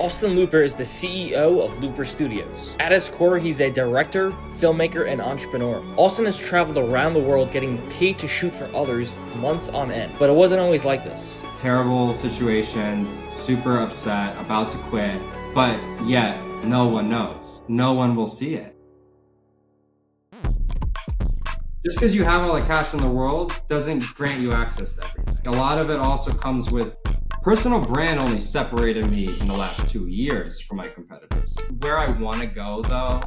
Austin Luper is the CEO of Luper Studios. At his core, he's a director, filmmaker, and entrepreneur. Austin has traveled around the world getting paid to shoot for others months on end. But it wasn't always like this. Terrible situations, super upset, about to quit, but yet no one knows. No one will see it. Just because you have all the cash in the world doesn't grant you access to everything. A lot of it also comes with personal brand only separated me in the last 2 years from my competitors. Where I want to go though,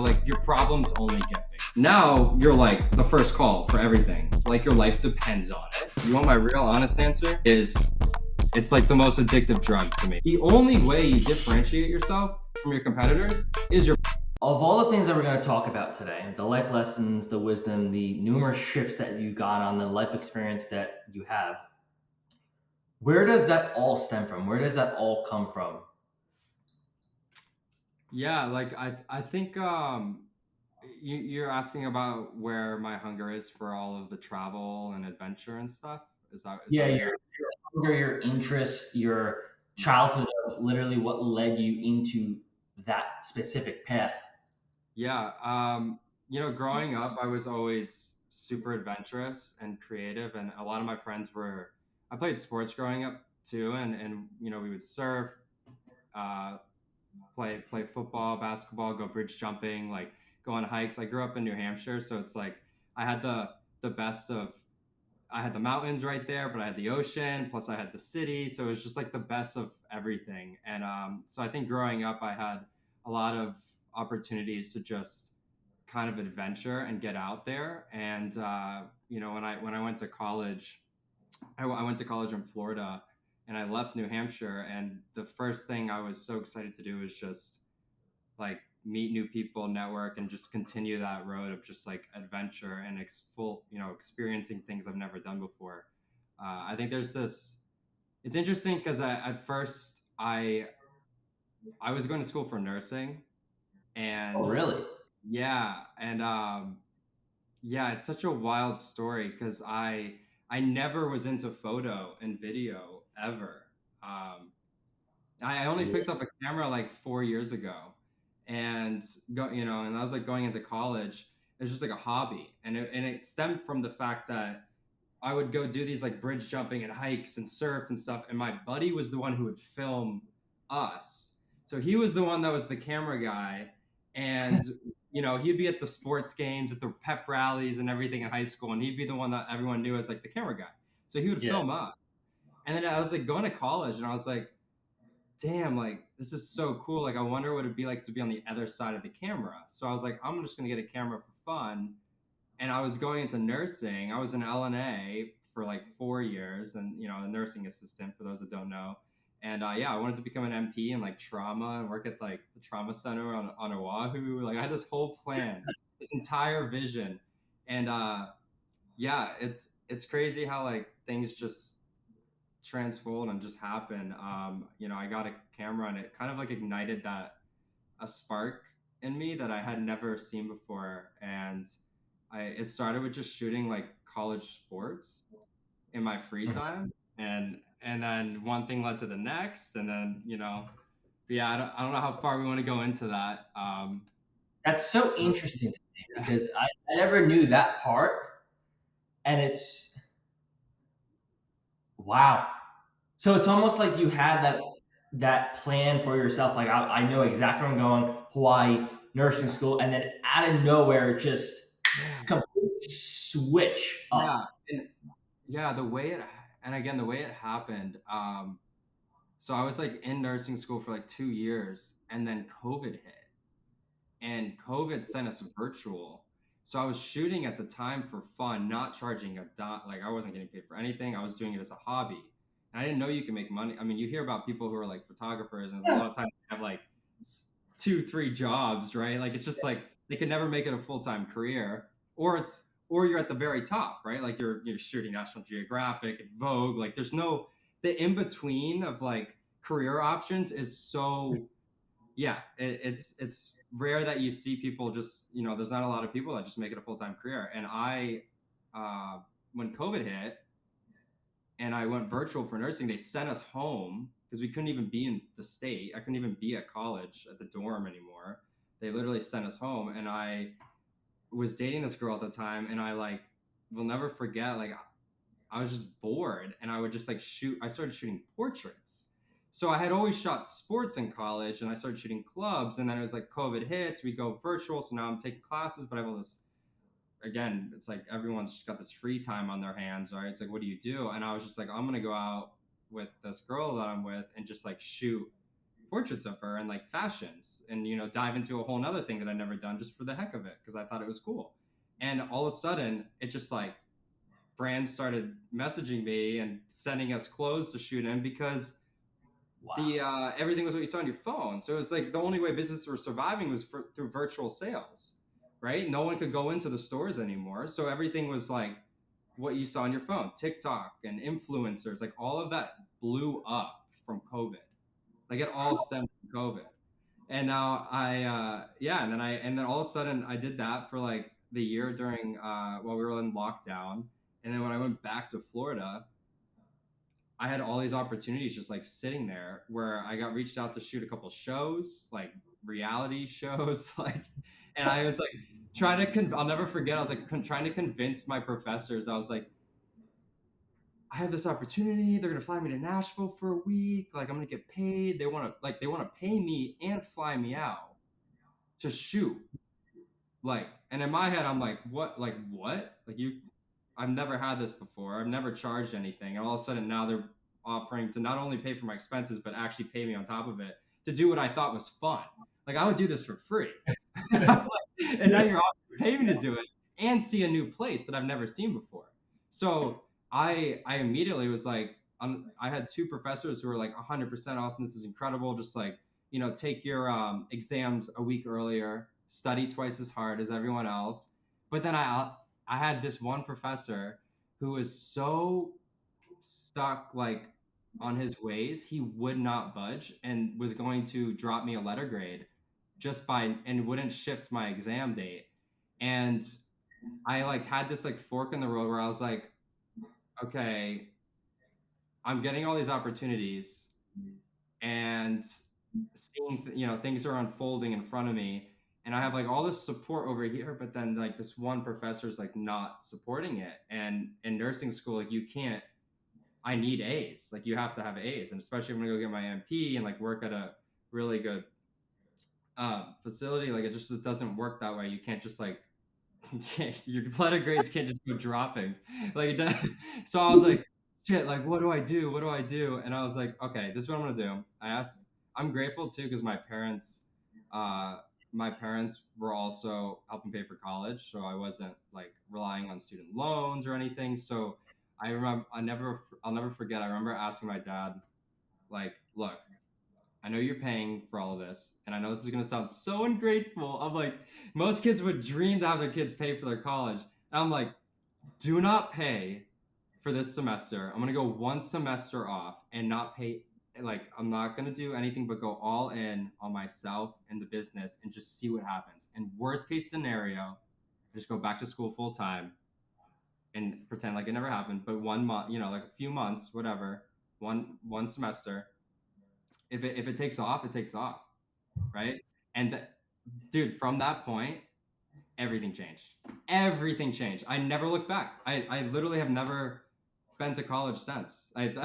like your problems only get big. Now you're like the first call for everything. Like your life depends on it. You want my real honest answer? It's like the most addictive drug to me. The only way you differentiate yourself from your competitors is your Of all the things that we're going to talk about today, the life lessons, the wisdom, the numerous ships that you got on, the life experience that you have, where does that all stem from? Where does that all come from? Yeah, like I think you're asking about where my hunger is for all of the travel and adventure and stuff. Is Yeah, that what your, you're? your hunger, your interest, your childhood, of literally what led you into that specific path. Yeah, growing up, I was always super adventurous and creative, and a lot of my friends were. I played sports growing up too, and we would surf, uh, play football, basketball, go bridge jumping, like go on hikes. I grew up in New Hampshire, so it's like I had the best of. I had the mountains right there, but I had the ocean, plus I had the city, so it was just like the best of everything. And so I think growing up, I had a lot of opportunities to just kind of adventure and get out there. And when I went to college, I went to college in Florida, and I left New Hampshire. And the first thing I was so excited to do was just like meet new people, network, and just continue that road of just like adventure and experiencing things I've never done before. I think there's this. It's interesting because at first I was going to school for nursing, Oh, and really? yeah, and yeah, it's such a wild story because I never was into photo and video ever. Um, I only Yeah. picked up a camera like 4 years ago, and and I was like going into college. It was just like a hobby, and it stemmed from the fact that I would go do these like bridge jumping and hikes and surf and stuff, and my buddy was the one who would film us. So he was the one that was the camera guy, and he'd be at the sports games, at the pep rallies, and everything in high school, and he'd be the one that everyone knew as like the camera guy. So he would Yeah. film us, and then I was like going to college, and I was like, damn, like this is so cool. Like I wonder what it'd be like to be on the other side of the camera. So I was like, I'm just gonna get a camera for fun. And I was going into nursing. I was an LNA for like 4 years, and a nursing assistant for those that don't know. And yeah, I wanted to become an MP in like trauma and work at like the trauma center on Oahu. Like I had this whole plan, this entire vision. And yeah, it's crazy how like things just transfold and just happen. I got a camera, and it kind of like ignited that a spark in me that I had never seen before. And it started with just shooting like college sports in my free Mhm. time, and then one thing led to the next, and then but yeah, I don't know how far we want to go into that. That's so interesting to me because I never knew that part. And it's wow. So it's almost like you had that plan for yourself. Like I know exactly where I'm going, Hawaii, nursing school, and then out of nowhere, it just Yeah, complete switch up. yeah, and yeah, the way it happened. So I was like in nursing school for like 2 years, and then COVID hit, and COVID sent us virtual. So I was shooting at the time for fun, not charging a dot. Like I wasn't getting paid for anything. I was doing it as a hobby, and I didn't know you can make money. I mean, you hear about people who are like photographers, and a lot of times they have like two, three jobs, right? Like it's just like they can never make it a full time career, or you're at the very top, right? Like you're shooting National Geographic and Vogue. Like there's no the in between of like career options is so yeah, it's rare that you see people just there's not a lot of people that just make it a full-time career. And when COVID hit and I went virtual for nursing, they sent us home because we couldn't even be in the state. I couldn't even be at college at the dorm anymore. They literally sent us home, and I was dating this girl at the time, and I like will never forget, like I was just bored, and I would just like shoot. I started shooting portraits. So I had always shot sports in college, and I started shooting clubs, and then it was like COVID hits, we go virtual, so now I'm taking classes, but I have all this, again, it's like everyone's got this free time on their hands, right? It's like, what do you do? And I was just like, I'm gonna go out with this girl that I'm with and just like shoot portraits of her and like fashions, and dive into a whole nother thing that I'd never done just for the heck of it because I thought it was cool. And all of a sudden, it just like brands started messaging me and sending us clothes to shoot in because Wow. the everything was what you saw on your phone. So it was like the only way businesses were surviving was through virtual sales, right? No one could go into the stores anymore. So everything was like what you saw on your phone, TikTok and influencers, like all of that blew up from COVID. Like it all stemmed from COVID. And now yeah, and then all of a sudden I did that for like the year during while we were in lockdown. And then when I went back to Florida, I had all these opportunities just like sitting there where I got reached out to shoot a couple shows, like reality shows, like, and I was like trying to, I'll never forget, I was like trying to convince my professors, I was like, I have this opportunity. They're gonna fly me to Nashville for a week. Like I'm gonna get paid. They want to pay me and fly me out to shoot. Like, and in my head, I'm like, what? Like what? Like you, I've never had this before. I've never charged anything, and all of a sudden now they're offering to not only pay for my expenses but actually pay me on top of it to do what I thought was fun. Like I would do this for free, and, I'm like, and now you're offering to pay me to do it and see a new place that I've never seen before. So I immediately was like, I had two professors who were like 100% Austin. This is incredible. Just like take your exams a week earlier, study twice as hard as everyone else. But then I had this one professor who was so stuck like on his ways, he would not budge and was going to drop me a letter grade just by and wouldn't shift my exam date. And I like had this like fork in the road where I was like, okay, I'm getting all these opportunities and seeing things are unfolding in front of me, and I have like all this support over here, but then like this one professor is like not supporting it. And in nursing school, like you can't, I need A's, like you have to have A's, and especially if I'm gonna go get my MP and like work at a really good facility, like it doesn't work that way. You can't just like your letter grades can't just go dropping like that. So I was like, shit, like what do I do, what do I do? And I was like, okay, this is what I'm gonna do. I'm grateful too because uh my parents were also helping pay for college, so I wasn't like relying on student loans or anything. So I'll never forget, I remember asking my dad, like, look, I know you're paying for all of this, and I know this is gonna sound so ungrateful. I'm like, most kids would dream to have their kids pay for their college. And I'm like, do not pay for this semester. I'm gonna go one semester off and not pay. Like, I'm not gonna do anything but go all in on myself and the business and just see what happens. And worst case scenario, just go back to school full time and pretend like it never happened. But 1 month, like a few months, whatever, one semester. If it takes off, it takes off, right? And dude, from that point, everything changed. Everything changed. I never looked back. I literally have never been to college since. I've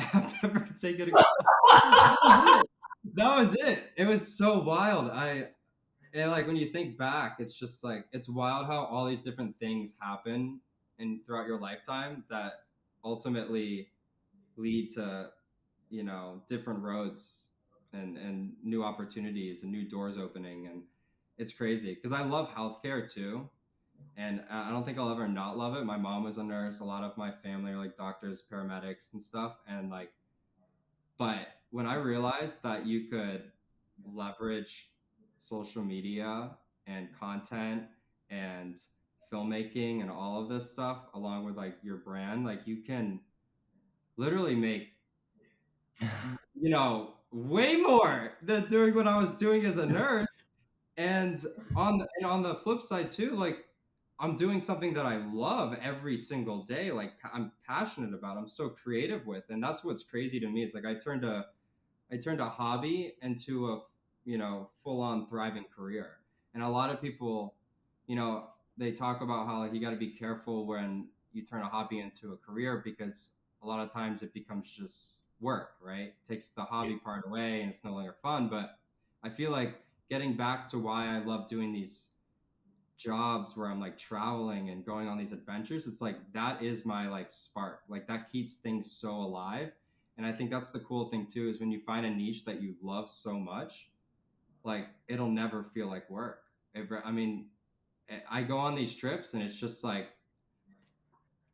never taken a that was it. It was so wild. And like when you think back, it's just like it's wild how all these different things happen and throughout your lifetime that ultimately lead to different roads and new opportunities and new doors opening. And it's crazy because I love healthcare too, and I don't think I'll ever not love it. My mom was a nurse, a lot of my family are like doctors, paramedics and stuff, and like, but when I realized that you could leverage social media and content and filmmaking and all of this stuff along with like your brand, like you can literally make way more than doing what I was doing as a nurse. And on the flip side too, like I'm doing something that I love every single day. Like I'm passionate about. I'm so creative with, and that's what's crazy to me. Is like I turned I turned a hobby into a, full on thriving career. And a lot of people, you know, they talk about how like you got to be careful when you turn a hobby into a career, because a lot of times it becomes just work, right? It takes the hobby part away and it's no longer fun. But I feel like getting back to why I love doing these jobs where I'm like traveling and going on these adventures, it's like that is my like spark. Like that keeps things so alive. And I think that's the cool thing too, is when you find a niche that you love so much, like it'll never feel like work. I mean, I go on these trips and it's just like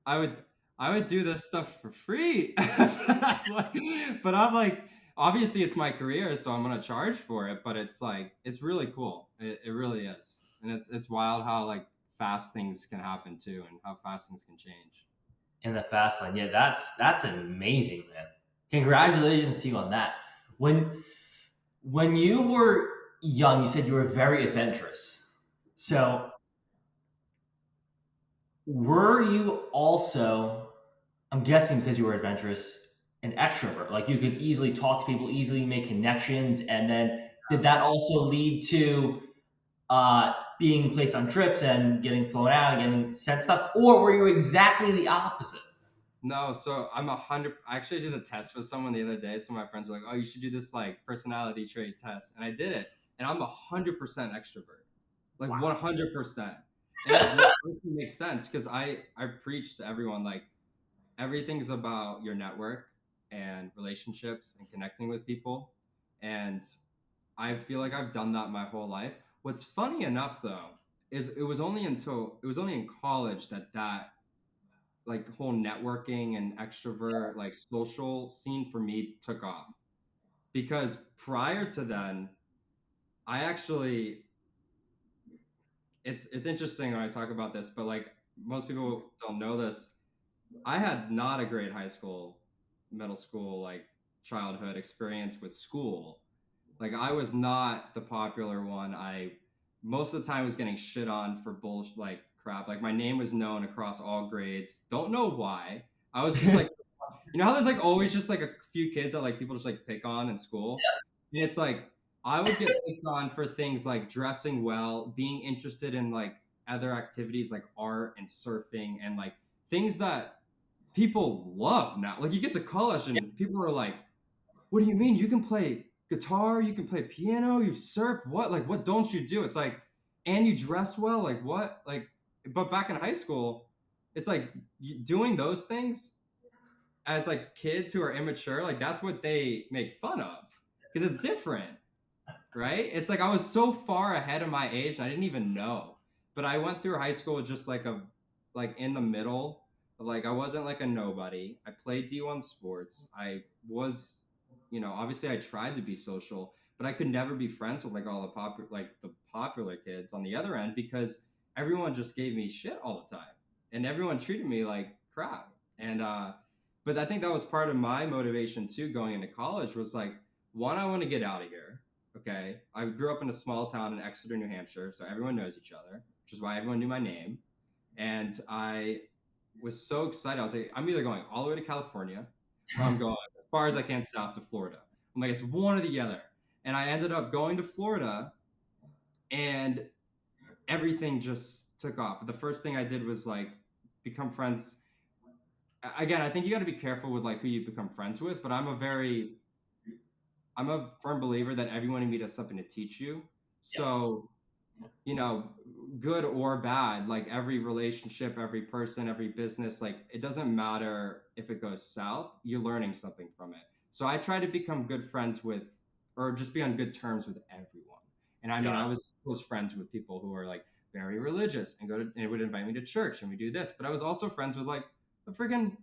I would I would do this stuff for free. But I'm like, obviously it's my career, so I'm gonna charge for it. But it's like it's really cool. It really is, and it's wild how like fast things can happen too, and how fast things can change. In the fast lane. Yeah, that's amazing, man. Congratulations to you on that. When you were young, you said you were very adventurous. So were you also, I'm guessing because you were adventurous, an extrovert? Like you could easily talk to people, easily make connections, and then did that also lead to being placed on trips and getting flown out and getting sent stuff, or were you exactly the opposite? No, so I'm 100. I actually did a test with someone the other day. Some of my friends were like, "Oh, you should do this like personality trait test," and I did it, and I'm 100% extrovert, like Wow. 100%. And it honestly makes sense because I preach to everyone like everything's about your network and relationships and connecting with people, and I feel like I've done that my whole life. What's funny enough though is it was only in college that like whole networking and extrovert like social scene for me took off, because prior to then I actually it's interesting when I talk about this, but like most people don't know this, I had not a great high school, middle school, like childhood experience with school. Like I was not the popular one. I most of the time was getting shit on for bullshit like crap. Like my name was known across all grades. Don't know why. I was just like, how there's like always just like a few kids that like people just like pick on in school. And it's like I would get picked on for things like dressing well, being interested in like other activities like art and surfing and like things that people love now. Like you get to college and people are like, "What do you mean? You can play guitar, you can play piano, you surf. What? Like what don't you do?" It's like, and you dress well. Like what? Like, but back in high school, it's like doing those things as like kids who are immature. Like that's what they make fun of because it's different, right? It's like I was so far ahead of my age and I didn't even know. But I went through high school just like in the middle. Like I wasn't like a nobody. I played D1 sports. I was, obviously I tried to be social, but I could never be friends with like all the popular kids on the other end because everyone just gave me shit all the time. And everyone treated me like crap. And but I think that was part of my motivation too going into college was like one, I want to get out of here. Okay. I grew up in a small town in Exeter, New Hampshire, so everyone knows each other, which is why everyone knew my name. And I was so excited. I was like, I'm either going all the way to California or I'm going as far as I can south to Florida. I'm like, it's one or the other. And I ended up going to Florida and everything just took off. The first thing I did was like become friends. Again, I think you got to be careful with like who you become friends with, but I'm a firm believer that everyone you meet has something to teach you. Yep. So, you know, good or bad, like every relationship, every person, every business, like it doesn't matter if it goes south, you're learning something from it. So I try to become good friends with, or just be on good terms with everyone. And I mean, I Got was close friends with people who are like very religious and and would invite me to church and we do this. But I was also friends with like the freaking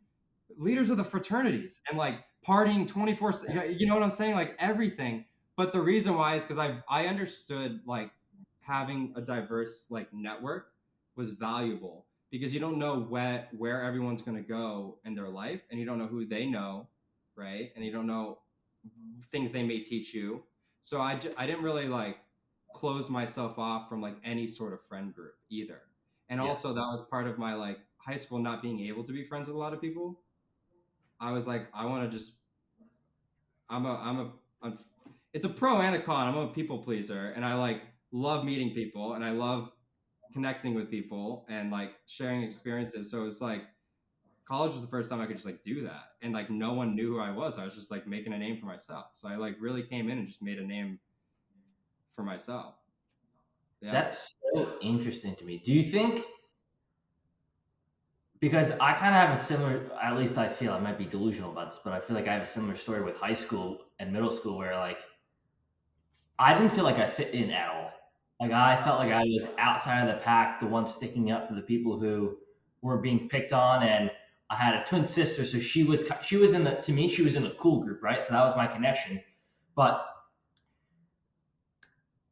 leaders of the fraternities and like partying 24, you know what I'm saying? Like everything. But the reason why is because I understood like having a diverse like network was valuable because you don't know where everyone's going to go in their life and you don't know who they know, right? And you don't know things they may teach you. So I didn't really like close myself off from like any sort of friend group either. And yeah. also that was part of my like high school not being able to be friends with a lot of people. I was like, I want to just, I'm a un- it's a pro and a con. I'm a people pleaser, and I like love meeting people, and I love connecting with people and like sharing experiences. So it's like college was the first time I could just like do that, and like no one knew who I was. I was just like making a name for myself. So I like really came in and just made a name for myself. Yeah. That's so interesting to me. Do you think, because I kind of have a similar, at least I feel I might be delusional about this, but I feel like I have a similar story with high school and middle school where like I didn't feel like I fit in at all. Like I felt like I was outside of the pack, the one sticking up for the people who were being picked on. And I had a twin sister, so she was in the to me she was in the cool group, right? So that was my connection. But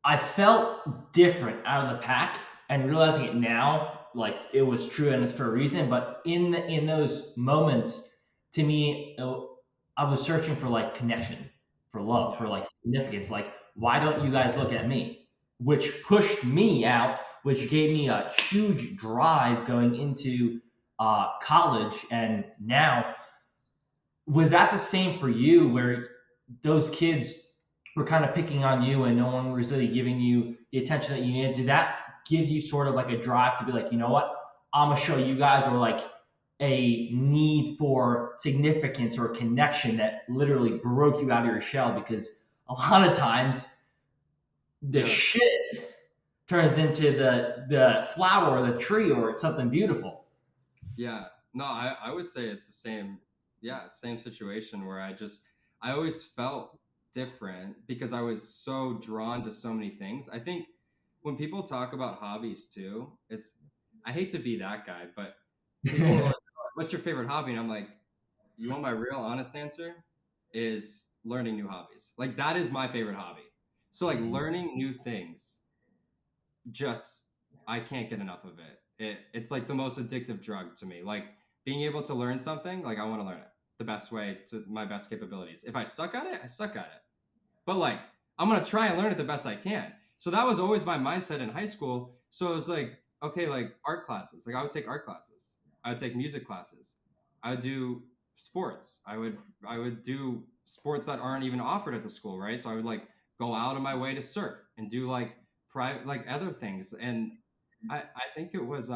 I felt different out of the pack, and realizing it now, like it was true and it's for a reason. But in those moments, to me, I was searching for like connection, for love, Yeah. for like significance. Like, why don't you guys look at me? Which pushed me out, which gave me a huge drive going into college. And now, was that the same for you, where those kids were kind of picking on you and no one was really giving you the attention that you needed? Did that give you sort of like a drive to be like, you know what, I'm gonna show you guys, or like a need for significance or connection that literally broke you out of your shell? Because a lot of times the Yeah. shit turns into the flower or the tree or something beautiful. Yeah. No, I would say it's the same. Yeah, same situation where I always felt different because I was so drawn to so many things. I think when people talk about hobbies too, I hate to be that guy, but people are always, like, what's your favorite hobby? And I'm like, you want my real honest answer? Is learning new hobbies. Like that is my favorite hobby. So like learning new things, just I can't get enough of it. It's like the most addictive drug to me. Like being able to learn something, like I want to learn it the best way to my best capabilities. If I suck at it, I suck at it. But like I'm gonna try and learn it the best I can. So that was always my mindset in high school. So it was like, okay, like art classes. Like I would take art classes. I would take music classes. I would do sports. I would do sports that aren't even offered at the school, right? So I would like go out of my way to surf and do like private like other things. And I think it was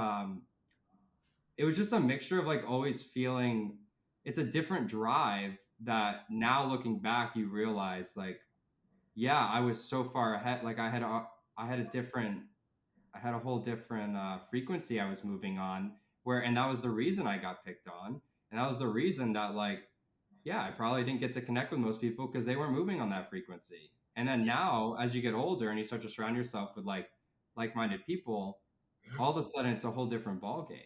just a mixture of like always feeling it's a different drive that now looking back you realize like yeah, I was so far ahead. Like I had a different, I had a whole different frequency I was moving on. And that was the reason I got picked on, and that was the reason that like, yeah, I probably didn't get to connect with most people because they weren't moving on that frequency. And then now, as you get older and you start to surround yourself with like-minded people, all of a sudden it's a whole different ball game.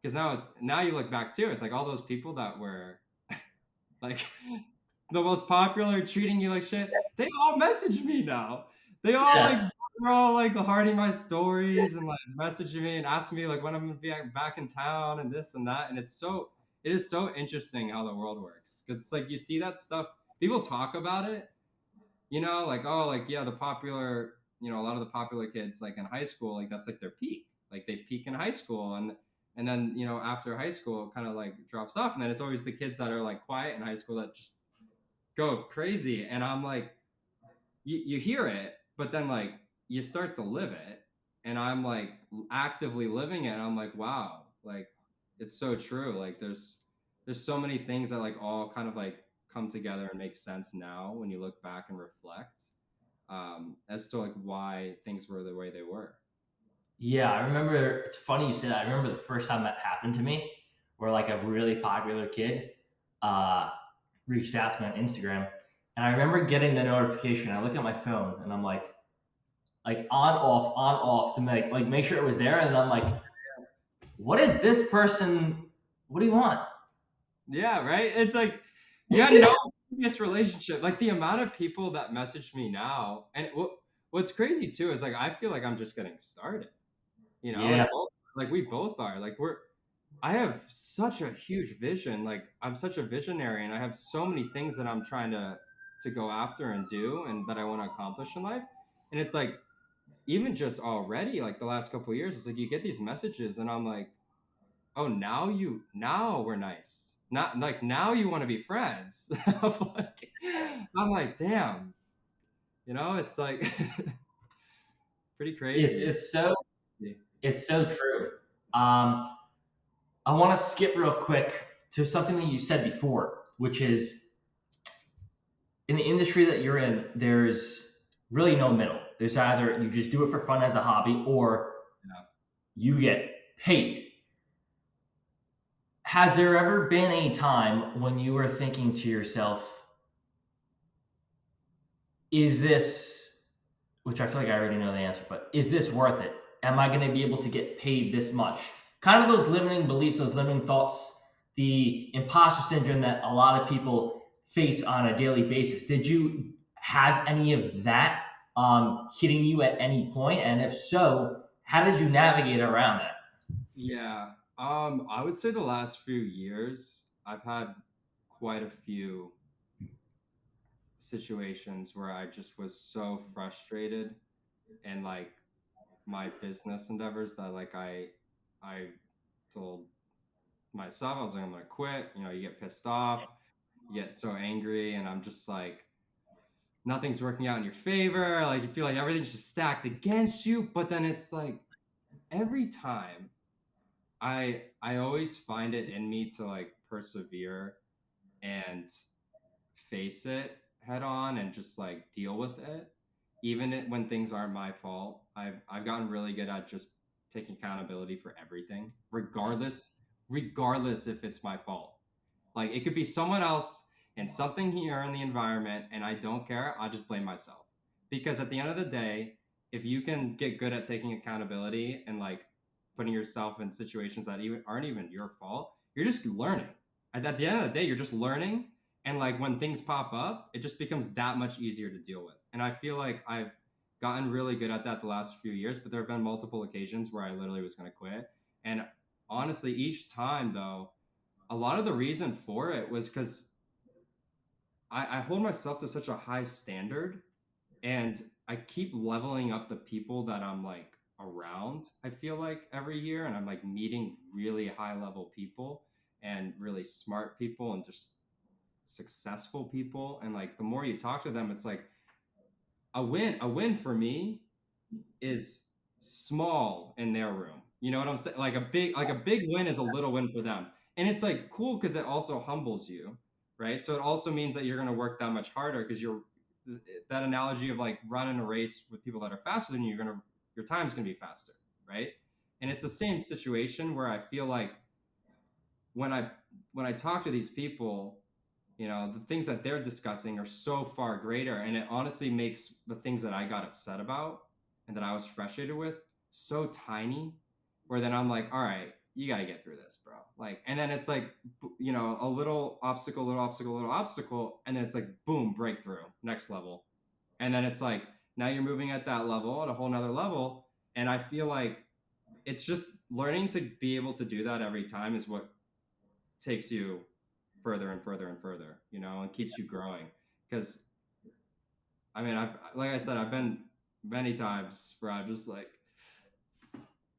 Because now you look back too, it's like all those people that were like the most popular, treating you like shit. They all message me now. They all like Yeah. they're all like hearting my stories and like messaging me and asking me like when I'm gonna be back in town and this and that. And it is so interesting how the world works because it's like you see that stuff. People talk about it, like oh like yeah the popular a lot of the popular kids like in high school like that's like their peak. Like they peak in high school and then after high school it kind of like drops off and then it's always the kids that are like quiet in high school that just go crazy. And I'm like, you hear it, but then like you start to live it. And I'm like actively living it. And I'm like, wow, like it's so true. Like there's so many things that like all kind of like come together and make sense now when you look back and reflect as to like why things were the way they were. Yeah, I remember. It's funny you say that. I remember the first time that happened to me, where like a really popular kid uh, reached out to me on Instagram, and I remember getting the notification. I look at my phone, and I'm like on off to make sure it was there, and I'm like, what is this person? What do you want? Yeah, right. It's like you had no previous relationship. Like the amount of people that message me now, and what's crazy too is like I feel like I'm just getting started. Yeah, Like we both are. Like I have such a huge vision. Like I'm such a visionary, and I have so many things that I'm trying to go after and do, and that I want to accomplish in life. And it's like even just already, like the last couple of years, it's like you get these messages, and I'm like, oh, now we're nice. not like now you want to be friends. I'm like, damn, it's like pretty It's crazy. it's so it's so true. Um, I want to skip real quick to something that you said before, which is in the industry that you're in, there's really no middle. There's either you just do it for fun as a hobby or Yeah. you get paid. Has there ever been a time when you were thinking to yourself, is this, which I feel like I already know the answer, but is this worth it? Am I going to be able to get paid this much? Kind of those limiting beliefs, those limiting thoughts, the imposter syndrome that a lot of people face on a daily basis. Did you have any of that hitting you at any point? And if so, how did you navigate around that? Yeah. I would say the last few years, I've had quite a few situations where I just was so frustrated and like my business endeavors that like I told myself I was like I'm gonna quit. You get pissed off, you get so angry, and I'm just like nothing's working out in your favor. Like you feel like everything's just stacked against you. But then it's like every time I always find it in me to like persevere and face it head on and just like deal with it, even when things aren't my fault. I've gotten really good at just taking accountability for everything, regardless if it's my fault. Like it could be someone else and something here in the environment, and I don't care. I'll just blame myself because at the end of the day, if you can get good at taking accountability and like putting yourself in situations that even aren't even your fault, you're just learning. At the end of the day, you're just learning, and like when things pop up, it just becomes that much easier to deal with. And I feel like I've gotten really good at that the last few years, but there have been multiple occasions where I literally was going to quit. And honestly, each time though, a lot of the reason for it was because I hold myself to such a high standard, and I keep leveling up the people that I'm like around. I feel like every year, and I'm like meeting really high level people and really smart people and just successful people. And like the more you talk to them, it's like a win for me is small in their room. You know what I'm saying? Like a big win is a little win for them. And it's like cool because it also humbles you, right? So it also means that you're going to work that much harder because you're that analogy of like running a race with people that are faster than you, your time's going to be faster, right? And it's the same situation where I feel like when I when I talk to these people, the things that they're discussing are so far greater, and it honestly makes the things that I got upset about and that I was frustrated with so tiny, where then I'm like, all right, you got to get through this, bro. Like, and then it's like, a little obstacle, little obstacle, little obstacle, and then it's like, boom, breakthrough, next level. And then it's like, now you're moving at that level, at a whole nother level. And I feel like it's just learning to be able to do that every time is what takes you further and further and further, and keeps you growing. Because I mean, like I said, I've been many times where I'm just like,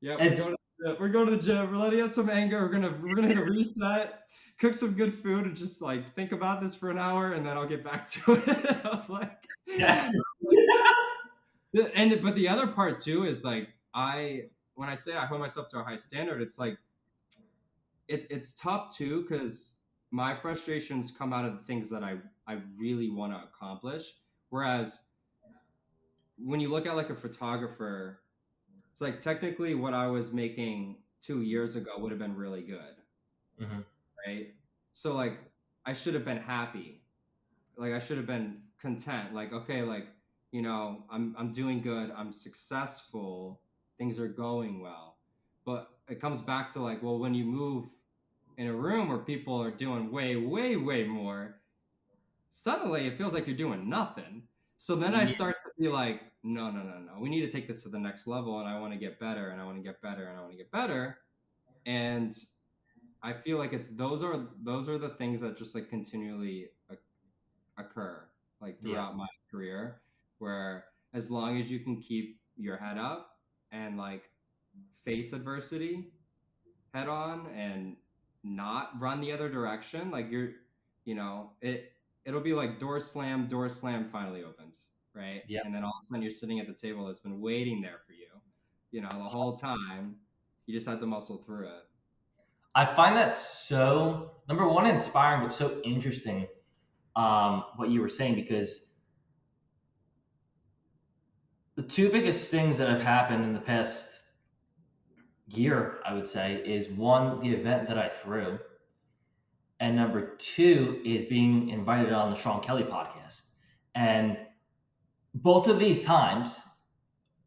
yeah, It's we're going to the gym, we're letting out some anger, we're gonna hit a reset, cook some good food, and just like think about this for an hour, and then I'll get back to it. I'm like, yeah. but the other part too is like when I say I hold myself to a high standard, it's like it's tough too because my frustrations come out of the things that I really want to accomplish. Whereas when you look at like a photographer, it's like technically what I was making 2 years ago would have been really good, Mhm. right? So like I should have been happy, like I should have been content. Like okay, like I'm doing good, I'm successful, things are going well. But it comes back to like, well, when you move in a room where people are doing way, way, way more, suddenly it feels like you're doing nothing. So then I Yeah. start to be like, no, no, no, no. We need to take this to the next level, and I want to get better, and I want to get better, and I want to get better. And I feel like those are the things that just like continually occur like Yeah. throughout my career, where as long as you can keep your head up and like face adversity head on and not run the other direction. Like it'll be like door slam finally opens, right? Yeah. And then all of a sudden you're sitting at the table that's been waiting there for you, the whole time. You just have to muscle through it. I find that so, number one, inspiring, but so interesting, what you were saying, because the two biggest things that have happened in the past year, I would say, is one, the event that I threw, and number two is being invited on the Sean Kelly podcast. And both of these times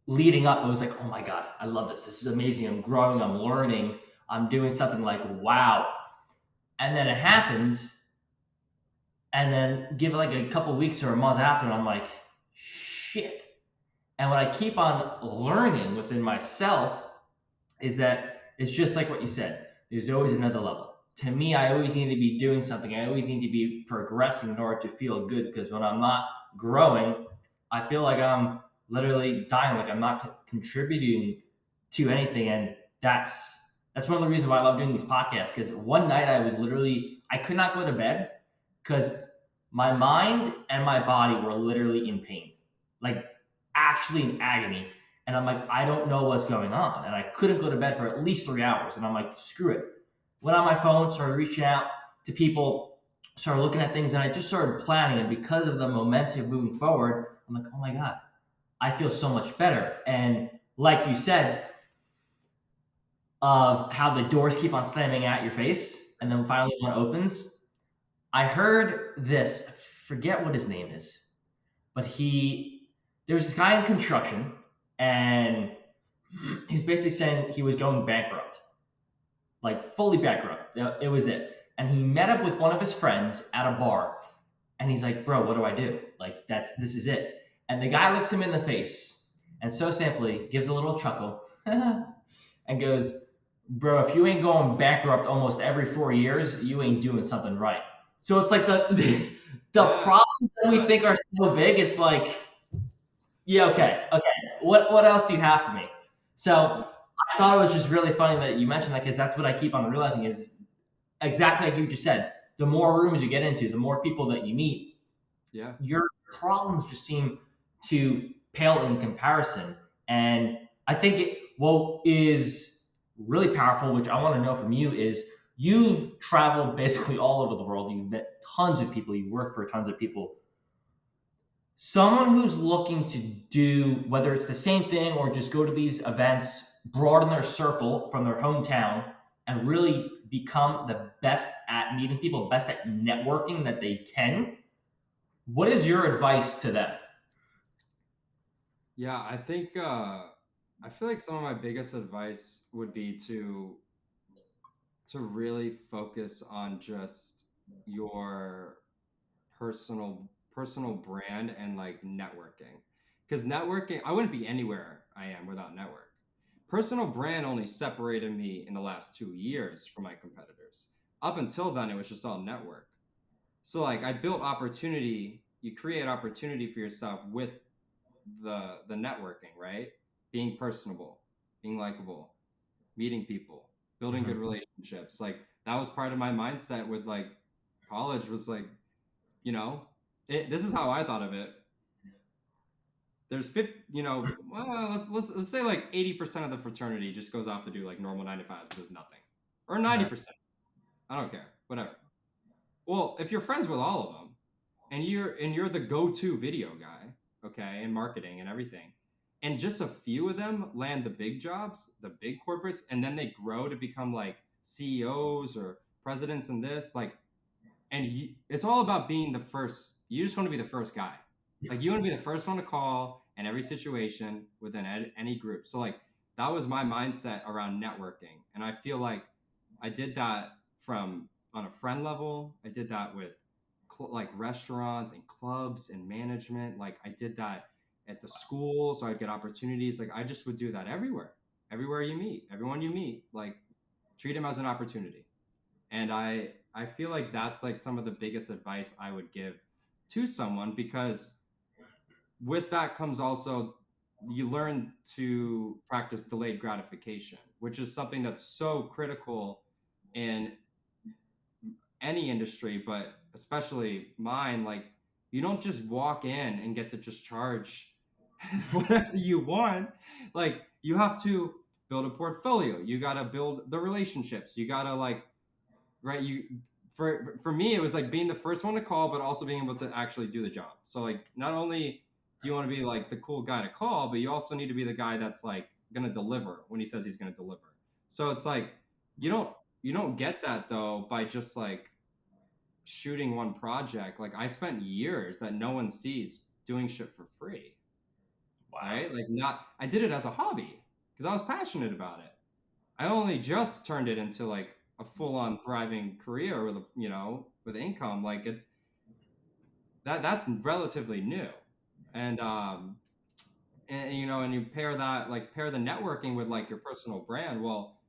leading up, it was like, oh my God, I love this. This is amazing. I'm growing, I'm learning, I'm doing something like, wow. And then it happens, and then give it like a couple weeks or a month after, and I'm like, shit. And what I keep on learning within myself is that it's just like what you said. There's always another level. To me, I always need to be doing something. I always need to be progressing in order to feel good, because when I'm not growing, I feel like I'm literally dying, like I'm not contributing to anything. And that's one of the reasons why I love doing these podcasts, because one night I could not go to bed because my mind and my body were literally in pain, like actually in agony. And I'm like, I don't know what's going on. And I couldn't go to bed for at least 3 hours. And I'm like, screw it. Went on my phone, started reaching out to people, started looking at things, and I just started planning. And because of the momentum moving forward, I'm like, oh my God, I feel so much better. And like you said, of how the doors keep on slamming at your face, and then finally one opens. I heard this, I forget what his name is, but there was this guy in construction, and he's basically saying he was going bankrupt, like fully bankrupt. It was it. And he met up with one of his friends at a bar, and he's like, "Bro, what do I do? Like, this is it." And the guy looks him in the face, and so simply gives a little chuckle, and goes, "Bro, if you ain't going bankrupt almost every 4 years, you ain't doing something right." So it's like the Yeah. problems that we think are so big. It's like, yeah, okay, okay. What else do you have for me? So I thought it was just really funny that you mentioned that, because that's what I keep on realizing is exactly like you just said. The more rooms you get into, the more people that you meet, Yeah. your problems just seem to pale in comparison. And I think what is really powerful, which I want to know from you, is you've traveled basically all over the world. You've met tons of people. You've worked for tons of people. Someone who's looking to do, whether it's the same thing or just go to these events, broaden their circle from their hometown, and really become the best at meeting people, best at networking that they can. What is your advice to them? Yeah, I feel like some of my biggest advice would be to really focus on just your personal brand and like networking. Because networking, I wouldn't be anywhere I am without network. Personal brand only separated me in the last 2 years from my competitors. Up until then, it was just all network. So like I built opportunity, you create opportunity for yourself with the networking, right? Being personable, being likable, meeting people, building good Mhm. relationships. Like that was part of my mindset with like college was like, you know, this is how I thought of it. There's 50, well, let's say like 80% of the fraternity just goes off to do like normal 9 to 5s, does nothing. Or Uh-huh. 90%. I don't care. Whatever. Well, if you're friends with all of them and you're the go-to video guy, okay, in marketing and everything, and just a few of them land the big jobs, the big corporates, and then they grow to become like CEOs or presidents in this, like, and it's all about being the first. You just want to be the first guy. Like you want to be the first one to call in every situation within any group. So like that was my mindset around networking, and I feel like I did that from on a friend level. I did that with like restaurants and clubs and management. Like I did that at the school, so I'd get opportunities. Like I just would do that everywhere. Everywhere you meet, everyone you meet, like treat them as an opportunity. And I feel like that's like some of the biggest advice I would give to someone, because with that comes also you learn to practice delayed gratification, which is something that's so critical in any industry, but especially mine, like you don't just walk in and get to just charge whatever you want. Like you have to build a portfolio. You got to build the relationships. You got to like, right, you for me it was like being the first one to call, but also being able to actually do the job. So like not only do you want to be like the cool guy to call, but you also need to be the guy that's like going to deliver when he says he's going to deliver. So it's like you don't you don't get that though by just like shooting one project. Like I spent years that no one sees doing shit for free, Wow. right? Like not I did it as a hobby because I was passionate about it. I only just turned it into like a full-on thriving career with with income. Like it's that's relatively new. And and you pair the networking with like your personal brand. Well,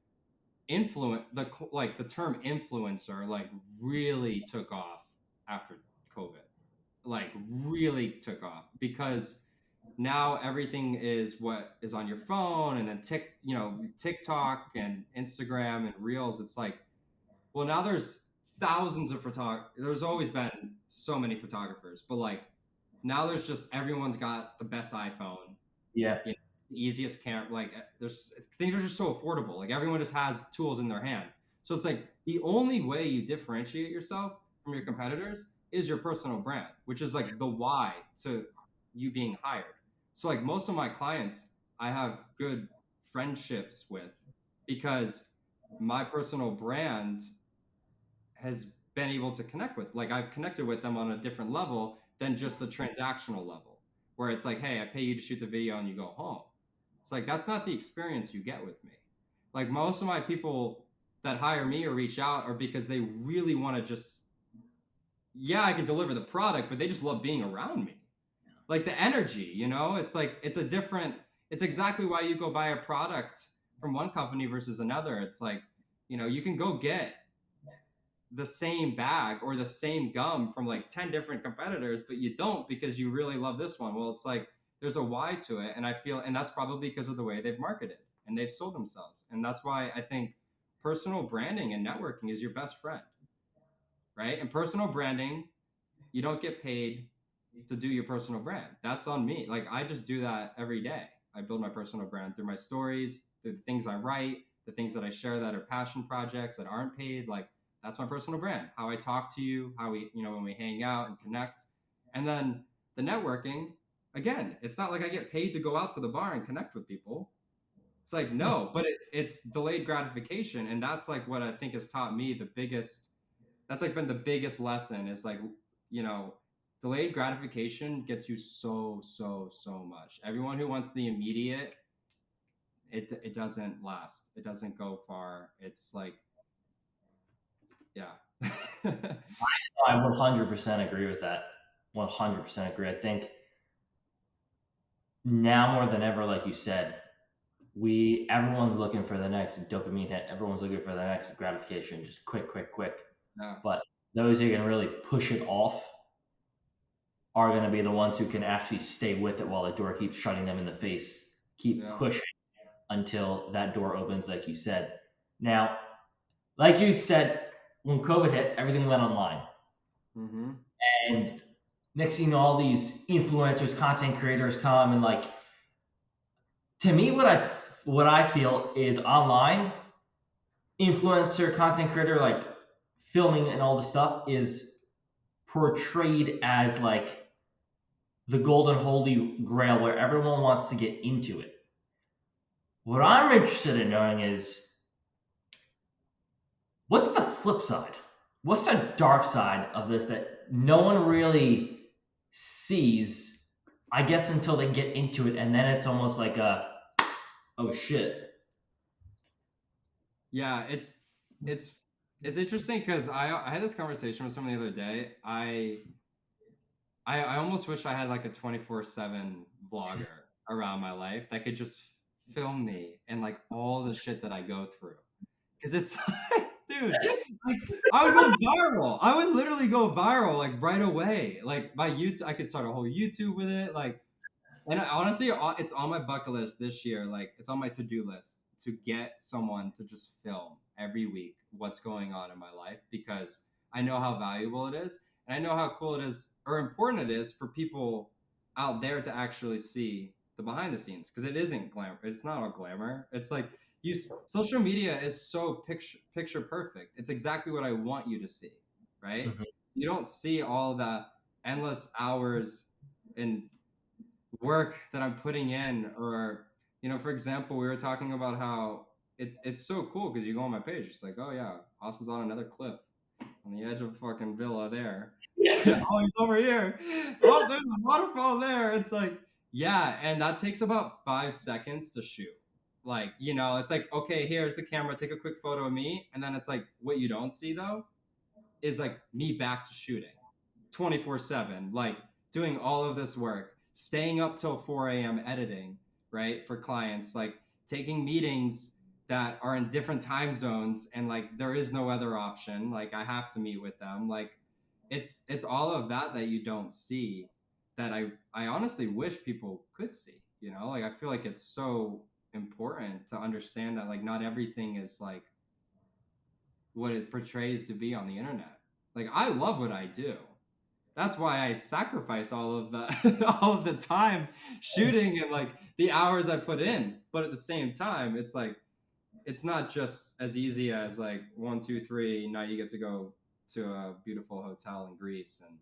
the term influencer like really took off after COVID. Like really took off because now everything is what is on your phone, and then TikTok and Instagram and Reels. It's like, well, now there's thousands of there's always been so many photographers, but like now there's just everyone's got the best iPhone, Yeah. you know, the easiest camera. Like there's things are just so affordable. Like everyone just has tools in their hand. So it's like the only way you differentiate yourself from your competitors is your personal brand, which is like the why to you being hired. So like most of my clients, I have good friendships with because my personal brand has been able to connect with. Like I've connected with them on a different level than just a transactional level, where it's like, hey, I pay you to shoot the video and you go home. It's like that's not the experience you get with me. Like most of my people that hire me or reach out are because they really want to just, yeah, I can deliver the product, but they just love being around me. Like the energy, it's like it's exactly why you go buy a product from one company versus another. It's like, you can go get the same bag or the same gum from like 10 different competitors, but you don't because you really love this one. Well, it's like there's a why to it. And that's probably because of the way they've marketed and they've sold themselves. And that's why I think personal branding and networking is your best friend, right? And personal branding, you don't get paid to do your personal brand. That's on me. Like I just do that every day. I build my personal brand through my stories, through the things I write, the things that I share that are passion projects that aren't paid. Like that's my personal brand. How I talk to you, how we, when we hang out and connect. And then the networking, again, it's not like I get paid to go out to the bar and connect with people. It's like no, but it's delayed gratification, and that's like what I think has taught me the biggest. That's like been the biggest lesson is like, you know, delayed gratification gets you so much. Everyone who wants the immediate, it doesn't last. It doesn't go far. It's like, yeah. I 100% agree with that. 100% agree. I think now more than ever, like you said, everyone's looking for the next dopamine hit. Everyone's looking for the next gratification, just quick, quick, quick. Yeah. But those who can really push it off are going to be the ones who can actually stay with it while the door keeps shutting them in the face. Keep Yeah. pushing until that door opens, like you said. Now, like you said, when COVID hit, everything went online. Mm-hmm. And next thing you know, all these influencers, content creators come and like, to me, what I feel is online influencer, content creator, like filming and all the stuff is portrayed as like the golden holy grail where everyone wants to get into it. What I'm interested in knowing is what's the flip side? What's the dark side of this that no one really sees, I guess, until they get into it, and then it's almost like oh shit. Yeah, it's it's interesting because I had this conversation with someone the other day. I almost wish I had like a 24/7 vlogger around my life that could just film me and like all the shit that I go through. Cause it's like, dude, like I would go viral. I would literally go viral like right away. Like my YouTube, I could start a whole YouTube with it. Like, and honestly, it's on my bucket list this year. Like, it's on my to-do list to get someone to just film every week what's going on in my life because I know how valuable it is, and I know how cool it is or important it is for people out there to actually see the behind the scenes, because it isn't glamour. It's not all glamour. It's like social media is so picture perfect. It's exactly what I want you to see, right? Mhm. You don't see all the endless hours and work that I'm putting in, or for example, we were talking about how it's so cool because you go on my page, it's like, oh yeah, Austin's on another cliff on the edge of a fucking villa there. Yeah. Oh, he's over here. Oh, there's a waterfall there. It's like, yeah, and that takes about 5 seconds to shoot. Like, it's like, okay, here's the camera, take a quick photo of me, and then it's like, what you don't see though is like me back to shooting 24/7, like doing all of this work, staying up till 4 a.m. editing, right, for clients, like taking meetings that are in different time zones, and like there is no other option. Like I have to meet with them. Like it's all of that that you don't see, that I honestly wish people could see. Like I feel like it's so important to understand that like not everything is like what it portrays to be on the internet. Like I love what I do. That's why I sacrifice all of the all of the time shooting and like the hours I put in. But at the same time, it's like it's not just as easy as like 1, 2, 3. Now you get to go to a beautiful hotel in Greece and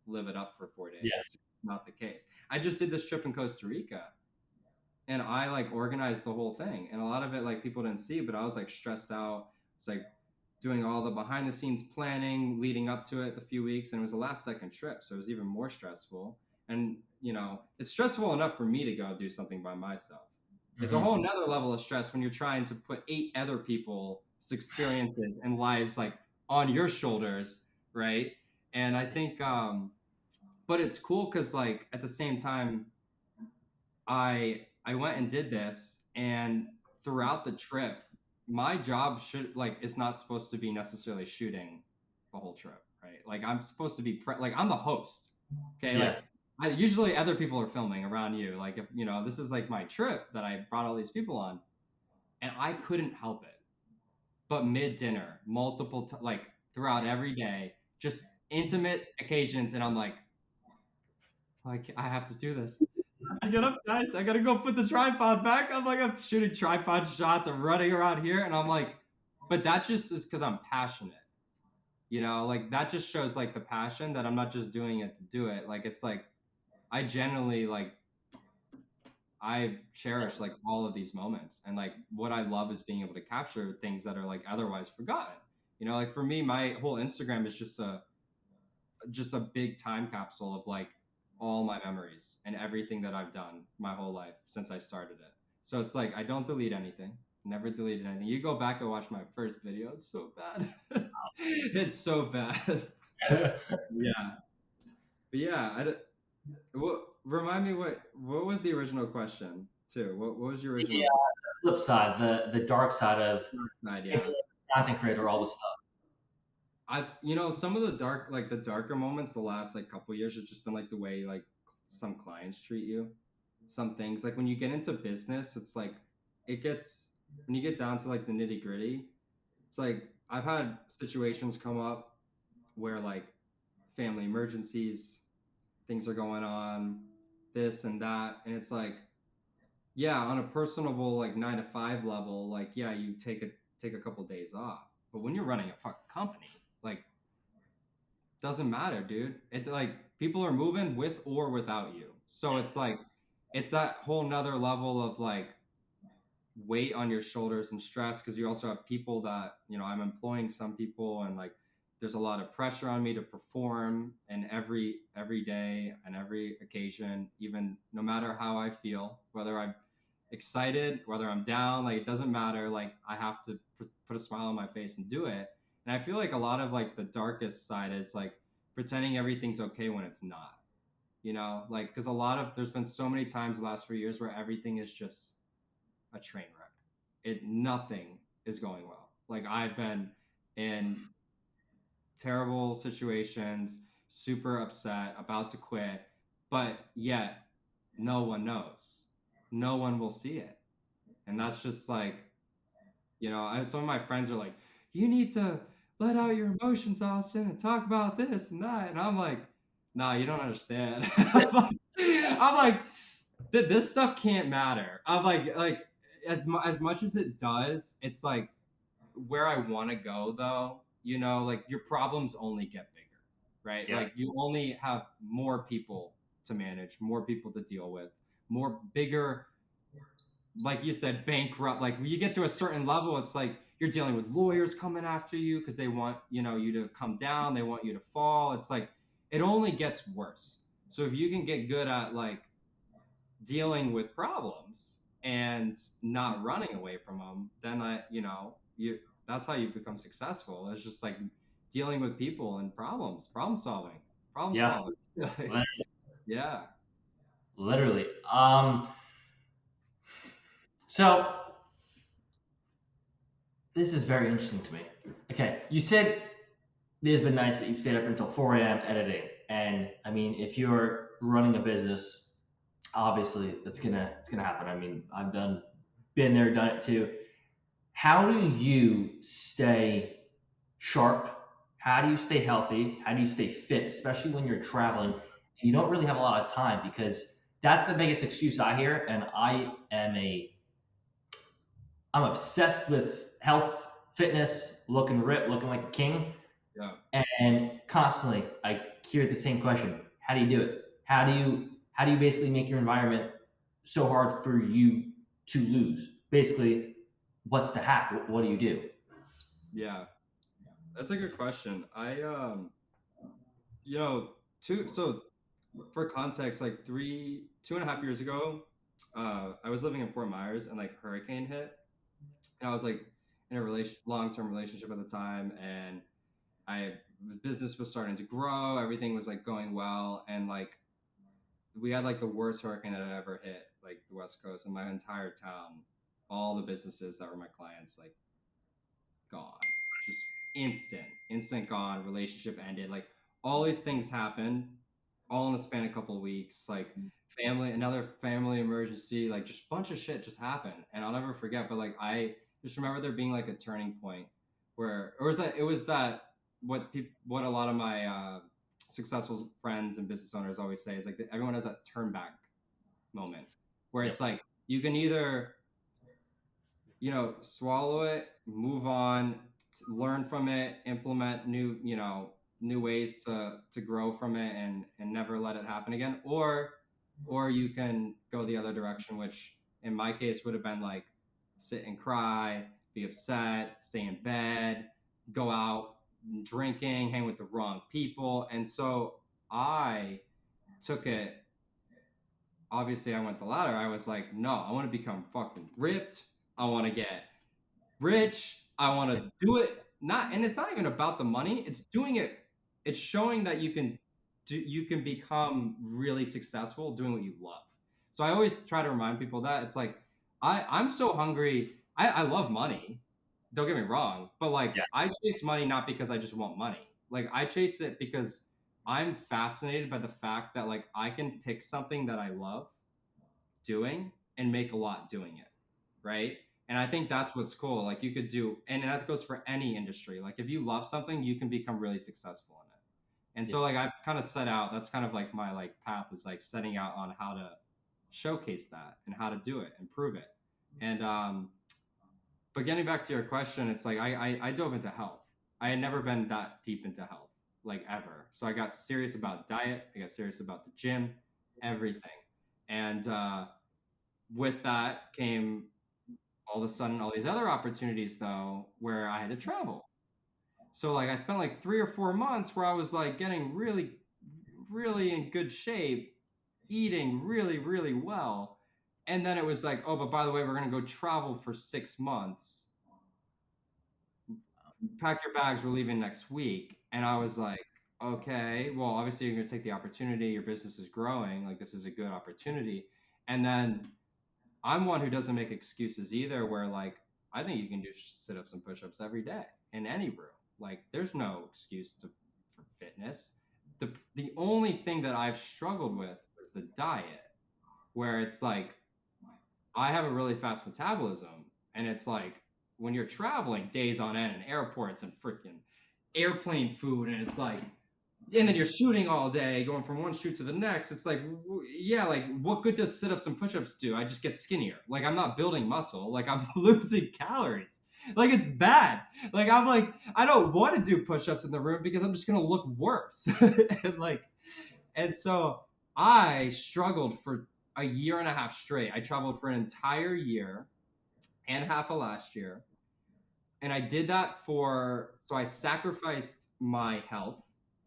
live it up for 4 days. Yeah. It's not the case. I just did this trip in Costa Rica, and I like organized the whole thing, and a lot of it like people didn't see, but I was like stressed out. It's like doing all the behind the scenes planning leading up to it the few weeks, and it was a last second trip, so it was even more stressful. And it's stressful enough for me to go do something by myself. It's a Mhm. whole nother level of stress when you're trying to put 8 other people's experiences and lives like on your shoulders, right? And I think but it's cool because like at the same time I went and did this, and throughout the trip, my job should like is not supposed to be necessarily shooting the whole trip, right? Like I'm supposed to be like I'm the host, okay? Like Yeah. usually other people are filming around you. Like if this is like my trip that I brought all these people on, and I couldn't help it, but mid dinner, like throughout every day, just intimate occasions, and I'm like I have to do this. I get up, guys. I gotta go put the tripod back. I'm shooting tripod shots. I'm running around here, and I'm like, but that just is because I'm passionate. Like that just shows like the passion that I'm not just doing it to do it. Like it's like I genuinely like I cherish like all of these moments, and like what I love is being able to capture things that are like otherwise forgotten. Like for me, my whole Instagram is just a big time capsule of like all my memories and everything that I've done my whole life since I started it. So it's like I don't delete anything. Never deleted anything. You go back and watch my first video. It's so bad. It's so bad. Yeah. But yeah, remind me what was the original question too? What was your The original flip side, the dark side of side? being Yeah. a content creator, all this stuff. Some of the darker moments the last like couple years has just been like the way like some clients treat you. Some things like when you get into business, it's like it gets when you get down to like the nitty gritty. It's like I've had situations come up where like family emergencies, things are going on, this and that, and it's like yeah, on a personable like 9 to 5 level, like yeah, you take a couple days off, but when you're running a fucking company, like doesn't matter, dude. It like people are moving with or without you. So it's like it's that whole nother level of like weight on your shoulders and stress, because you also have people that, I'm employing some people, and like there's a lot of pressure on me to perform, and every day and every occasion, even no matter how I feel, whether I'm excited, whether I'm down, like it doesn't matter, like I have to put a smile on my face and do it. And I feel like a lot of like the darkest side is like pretending everything's okay when it's not, like because there's been so many times the last few years where everything is just a train wreck. Nothing is going well. Like I've been in terrible situations, super upset, about to quit, but yet no one knows. No one will see it. And that's just like, some of my friends are like, you need to let out your emotions, Austin, and talk about this and that. And I'm like, nah, you don't understand. I'm like, this stuff can't matter. I'm like as much as it does, it's like where I want to go though. Like your problems only get bigger, right? Yeah. Like you only have more people to manage, more people to deal with, more bigger, like you said, bankrupt. Like when you get to a certain level, it's like you're dealing with lawyers coming after you because they want you to come down, they want you to fall. It's like it only gets worse. So if you can get good at like dealing with problems and not running away from them, then you that's how you become successful. It's just like dealing with people and problems, problem Yeah. solving. Yeah, Literally. So this is very interesting to me. Okay, you said there's been nights that you've stayed up until 4 a.m. editing, and I mean, if you're running a business, obviously it's gonna happen. I mean, been there, done it too. How do you stay sharp? How do you stay healthy? How do you stay fit, especially when you're traveling? You don't really have a lot of time because that's the biggest excuse I hear, and I'm obsessed with health, fitness, looking ripped, looking like a king. yeah, And constantly I hear the same question: how do you do it? How do you basically make your environment so hard for you to lose? Basically, what's the hack? What do you do? yeah. That's a good question. You know, two. So for context, like 2.5 years ago, I was living in Fort Myers and like hurricane hit, and I was like in a long-term relationship at the time, and I business was starting to grow, everything was like going well, and like we had like the worst hurricane that had ever hit like the West Coast, and my entire town, all the businesses that were my clients, like gone, just instant gone. Relationship ended. Like all these things happened, all in a span of a couple of weeks. Like another family emergency, like just a bunch of shit just happened, and I'll never forget. But like I just remember there being like a turning point where, or was that it was that what a lot of my successful friends and business owners always say is like everyone has that turn back moment where Yep. it's like you can either swallow it, move on, learn from it, implement new ways to grow from it and never let it happen again, or you can go the other direction, which in my case would have been like sit and cry, be upset, stay in bed, go out drinking, hang with the wrong people. And so I took it, obviously I went the latter. I was like, no, I want to become fucking ripped. I want to get rich. I want to do it. Not, and it's not even about the money. It's doing it. It's showing that you can become really successful doing what you love. So I always try to remind people that it's like I'm so hungry. I love money. Don't get me wrong, but like Yeah. I chase money not because I just want money. Like I chase it because I'm fascinated by the fact that like I can pick something that I love doing and make a lot doing it, right? And I think that's what's cool. Like you could do, and that goes for any industry. Like if you love something, you can become really successful in it. And Yeah. so like I've kind of set out, that's kind of like my like path is like setting out on how to showcase that and how to do it and prove it. And but getting back to your question, it's like I dove into health. I had never been that deep into health, like ever. So I got serious about diet, I got serious about the gym, everything. And with that came all of a sudden all these other opportunities though where I had to travel. So like I spent like 3 or 4 months where I was like getting really, really in good shape, eating really, really well. And then it was like, oh, but by the way, we're gonna go travel for 6 months. Pack your bags, we're leaving next week. And I was like, okay, well, obviously you're gonna take the opportunity, your business is growing, like this is a good opportunity. And then I'm one who doesn't make excuses either, where like I think you can do sit ups and push ups every day in any room. Like there's no excuse for fitness. The only thing that I've struggled with was the diet, where it's like I have a really fast metabolism, and it's like when you're traveling days on end in airports and freaking airplane food, and it's like, and then you're shooting all day, going from one shoot to the next. It's like, yeah, like what good does sit-ups and push-ups do? I just get skinnier. Like I'm not building muscle. Like I'm losing calories. Like it's bad. Like I'm like, I don't want to do push-ups in the room because I'm just gonna look worse. And like, and so I struggled for a year and a half straight. I traveled for an entire year and half of last year. And I did that so I sacrificed my health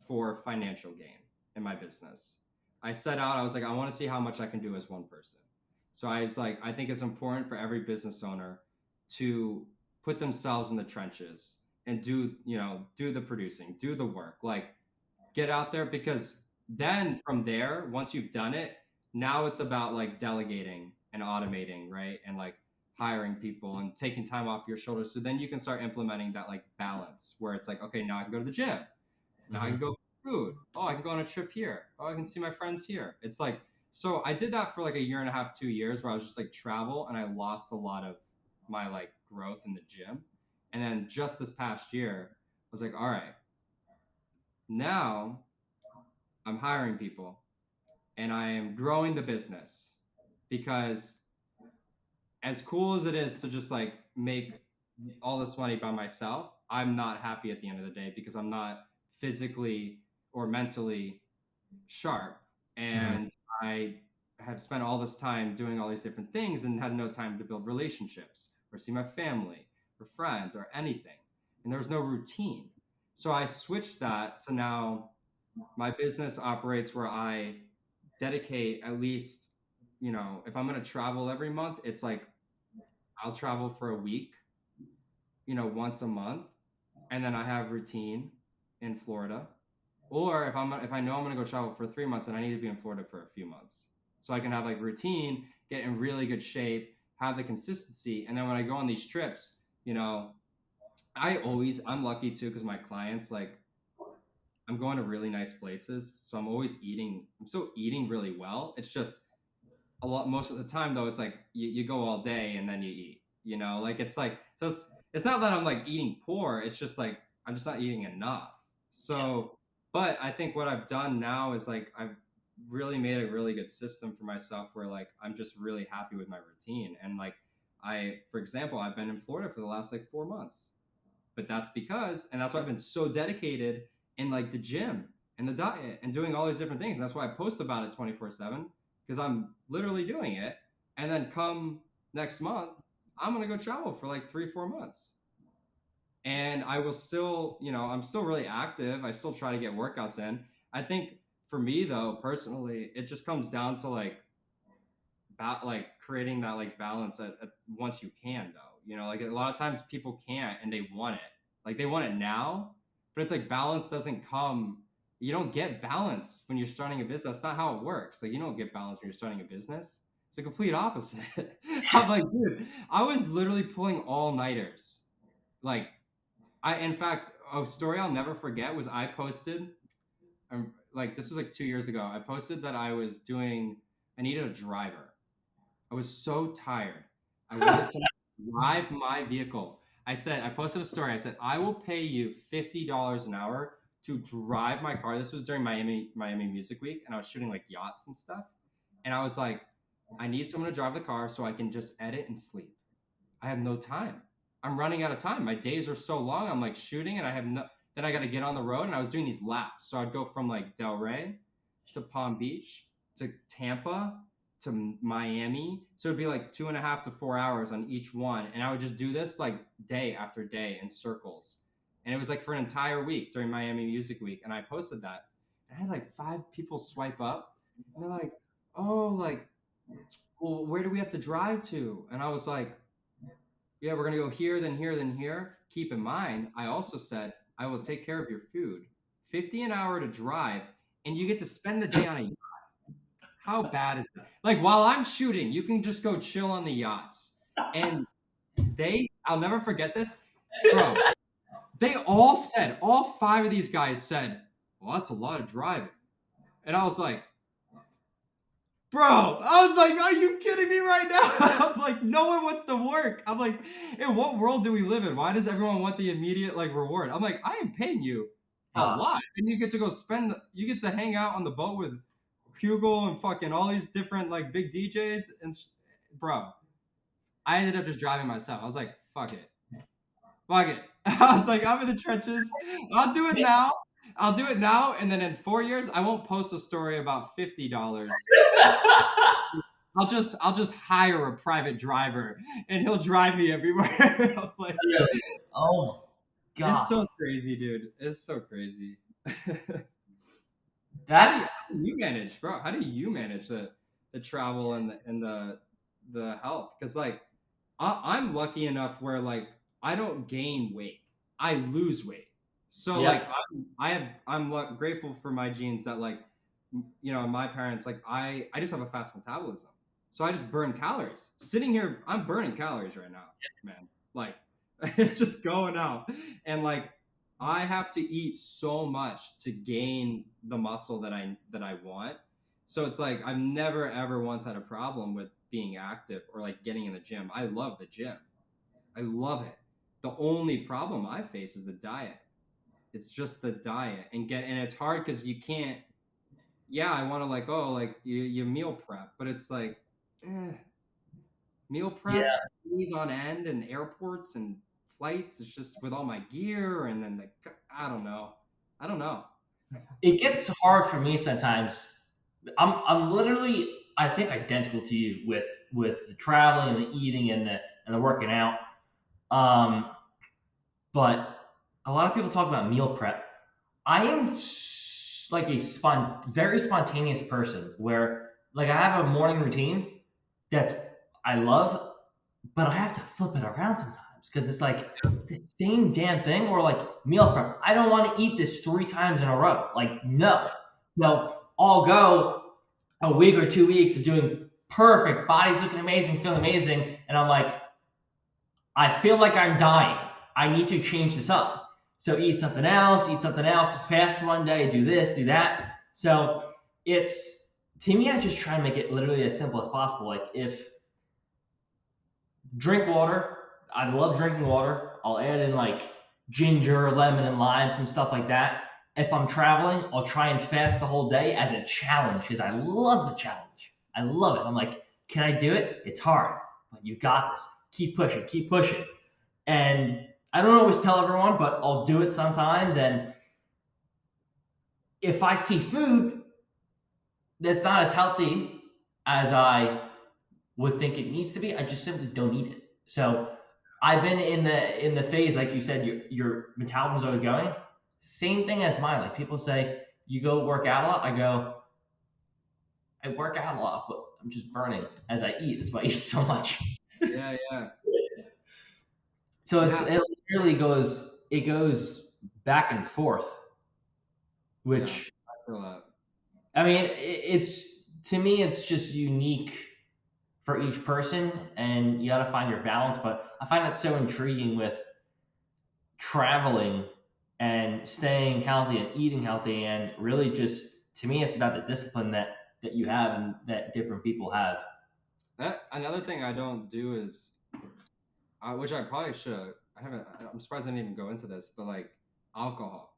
for financial gain in my business. I set out, I was like, I want to see how much I can do as one person. So I was like, I think it's important for every business owner to put themselves in the trenches and do the producing, do the work, like get out there, because then from there, once you've done it, now it's about like delegating and automating, right? And like hiring people and taking time off your shoulders. So then you can start implementing that like balance where it's like, okay, now I can go to the gym. Now I can Mm-hmm. go for food. Oh, I can go on a trip here. Oh, I can see my friends here. It's like, so I did that for like a year and a half, 2 years, where I was just like travel, and I lost a lot of my like growth in the gym. And then just this past year, I was like, all right, now I'm hiring people and I am growing the business, because as cool as it is to just like make all this money by myself, I'm not happy at the end of the day because I'm not physically or mentally sharp. Mm-hmm. And I have spent all this time doing all these different things and had no time to build relationships or see my family or friends or anything. And there was no routine. So I switched that to now my business operates where I dedicate at least, if I'm going to travel every month, it's like I'll travel for a week, once a month, and then I have routine in Florida. Or if I know I'm going to go travel for 3 months, then I need to be in Florida for a few months, so I can have like routine, get in really good shape, have the consistency, and then when I go on these trips, I'm lucky too because my clients, like, I'm going to really nice places, so I'm still eating really well. It's just most of the time though, it's like you go all day and then you eat, like it's like, so it's not that I'm like eating poor, it's just like I'm just not eating enough. Yeah. So, but I think what I've done now is like I've really made a really good system for myself where like I'm just really happy with my routine. And like for example, I've been in Florida for the last like 4 months, but that's why I've been so dedicated in like the gym and the diet and doing all these different things. And that's why I post about it 24/7, because I'm literally doing it. And then come next month, I'm going to go travel for like 3, 4 months. And I will still, I'm still really active. I still try to get workouts in. I think for me though, personally, it just comes down to like creating that like balance at once you can though, like a lot of times people can't and they want it, like they want it now, but it's like balance doesn't come. You don't get balance when you're starting a business. That's not how it works. Like you don't get balance when you're starting a business. It's the complete opposite. I'm like, dude, I was literally pulling all-nighters. Like in fact, a story I'll never forget was I posted, like this was like 2 years ago, I posted that I needed a driver. I was so tired. I wanted someone to drive my vehicle. I posted a story. I said, I will pay you $50 an hour to drive my car. This was during Miami Music Week, and I was shooting like yachts and stuff. And I was like, I need someone to drive the car so I can just edit and sleep. I have no time. I'm running out of time. My days are so long. I'm like shooting, and I have no. Then I got to get on the road, and I was doing these laps. So I'd go from like Delray to Jeez. Palm Beach to Tampa to Miami. So it'd be like 2.5 to 4 hours on each one. And I would just do this like day after day in circles. And it was like for an entire week during Miami Music Week. And I posted that. And I had like 5 people swipe up. And they're like, oh, like, well, where do we have to drive to? And I was like, yeah, we're going to go here, then here, then here. Keep in mind, I also said, I will take care of your food. 50 an hour to drive. And you get to spend the day on a. How bad is that? Like while I'm shooting, you can just go chill on the yachts. And I'll never forget this, bro. All 5 of these guys said, well, that's a lot of driving. And I was like, Bro, I was like, are you kidding me right now? I'm like, no one wants to work. I'm like, in what world do we live in? Why does everyone want the immediate like reward? I'm like, I am paying you a Gosh. lot, and you get to go you get to hang out on the boat with Hugo and fucking all these different like big DJs bro. I ended up just driving myself. I was like, fuck it, fuck it. I was like, I'm in the trenches. I'll do it now. I'll do it now, and then in 4 years, I won't post a story about $50. I'll just hire a private driver and he'll drive me everywhere. I'm like, Really? Oh my it's god. so crazy, dude. It's so crazy. That's How do you manage, bro? How do you manage the travel and the health? Because like I'm lucky enough where like I don't gain weight, I lose weight. So like yep. I'm grateful for my genes that like my parents like I just have a fast metabolism, so I just burn calories. Sitting here, I'm burning calories right now, man. Like it's just going out, and like I have to eat so much to gain the muscle that I want. So it's like I've never ever once had a problem with being active or like getting in the gym. I love the gym. I love it. The only problem I face is the diet. It's just the diet and it's hard because you can't. Yeah, I want to like like you meal prep, but it's like meal prep Yeah. days on end and airports and flights. It's just with all my gear and then I don't know. I don't know. It gets hard for me sometimes. I'm literally, I think, identical to you with the traveling and the eating and the working out. Um, but a lot of people talk about meal prep. I am like a very spontaneous person where like I have a morning routine that's I love, but I have to flip it around sometimes because it's like the same damn thing or like meal prep. I don't want to eat this 3 times in a row. Like, no. No, I'll go a week or 2 weeks of doing perfect, body's looking amazing, feeling amazing, and I'm like, I feel like I'm dying. I need to change this up. So eat something else, fast one day, do this, do that. So it's to me, I just try and make it literally as simple as possible. Like if drink water, I love drinking water. I'll add in like ginger, lemon, and lime, some stuff like that. If I'm traveling, I'll try and fast the whole day as a challenge because I love the challenge. I love it. I'm like, can I do it? It's hard, but you got this. Keep pushing, keep pushing. And I don't always tell everyone, but I'll do it sometimes. And if I see food that's not as healthy as I would think it needs to be, I just simply don't eat it. So I've been in the phase, like you said, your metabolism's always going. Same thing as mine. Like people say, you go work out a lot. I go, I work out a lot, but I'm just burning as I eat. That's why I eat so much. Yeah, yeah, So yeah. it literally goes back and forth, Yeah. which I feel that. I mean, it's to me, it's just unique for each person, and you got to find your balance. But I find it so intriguing with traveling and staying healthy and eating healthy, and really just to me, it's about the discipline that you have and that different people have. Another thing I don't do is, which I probably should. I haven't. I'm surprised I didn't even go into this, but like alcohol.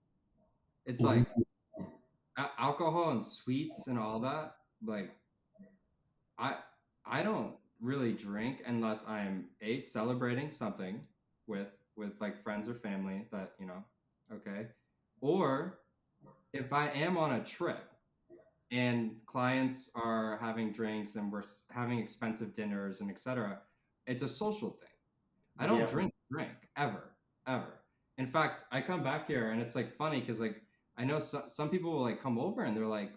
It's Ooh. like alcohol and sweets and all that. Like I I don't really drink unless I'm celebrating something with like friends or family that okay, or if I am on a trip and clients are having drinks and we're having expensive dinners and etc. It's a social thing. I don't Yep. drink ever, ever. In fact, I come back here and it's like funny because like I know some people will like come over and they're like,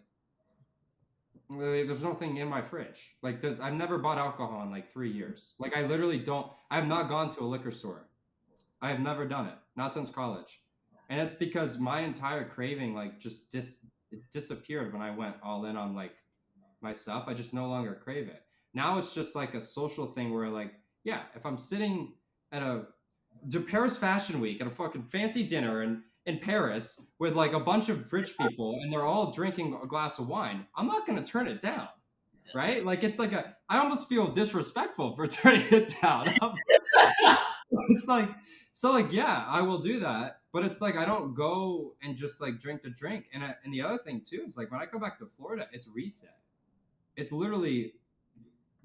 there's nothing in my fridge. Like I've never bought alcohol in like 3 years. Like I literally don't. I have not gone to a liquor store. I have never done it, not since college, and it's because my entire craving like just it disappeared when I went all in on like my stuff. I just no longer crave it. Now it's just like a social thing where like yeah, if I'm sitting at a Paris Fashion Week at a fucking fancy dinner in Paris with like a bunch of rich people and they're all drinking a glass of wine, I'm not gonna turn it down. right? Like it's like I almost feel disrespectful for turning it down. It's like so like yeah, I will do that, but it's like I don't go and just like drink the drink. And the other thing too is like when I go back to Florida, it's reset. It's literally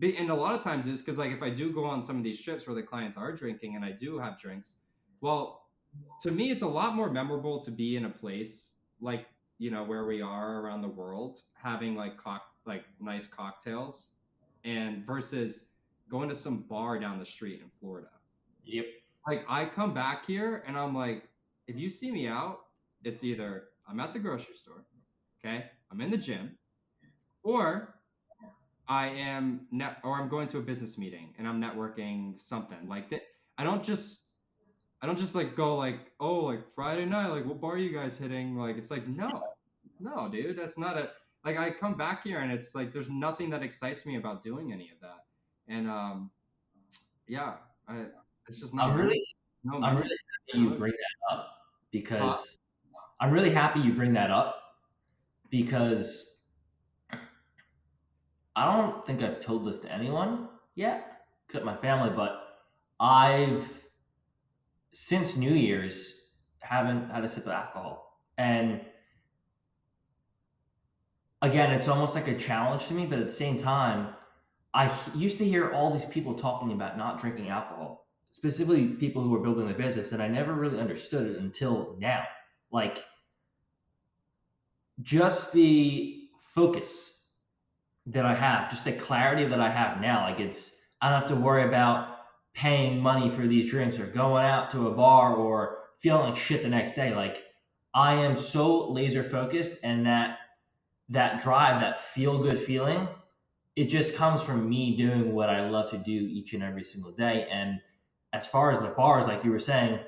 and a lot of times it's because like if I do go on some of these trips where the clients are drinking and I do have drinks, well, to me it's a lot more memorable to be in a place like where we are around the world having like nice cocktails and versus going to some bar down the street in Florida. Yep. Like I come back here and I'm like, if you see me out, it's either I'm at the grocery store, okay, I'm in the gym, or I'm going to a business meeting and I'm networking something like that. I don't just I don't just like go like, oh, like Friday night, like what bar are you guys hitting? Like it's like no, dude, that's not a like I come back here and it's like there's nothing that excites me about doing any of that. And yeah, I it's just not I'm memorable. really, No I'm memory. really happy you No, bring that up huh? because I'm really happy you bring that up because I don't think I've told this to anyone yet, except my family, but I've since New Year's haven't had a sip of alcohol. And again, it's almost like a challenge to me, but at the same time, used to hear all these people talking about not drinking alcohol, specifically people who were building their business, and I never really understood it until now. Like just the focus that I have, just the clarity that I have now. Like I don't have to worry about paying money for these drinks or going out to a bar or feeling like shit the next day. Like I am so laser focused, and that drive, that feel good feeling, it just comes from me doing what I love to do each and every single day. And as far as the bars, like you were saying,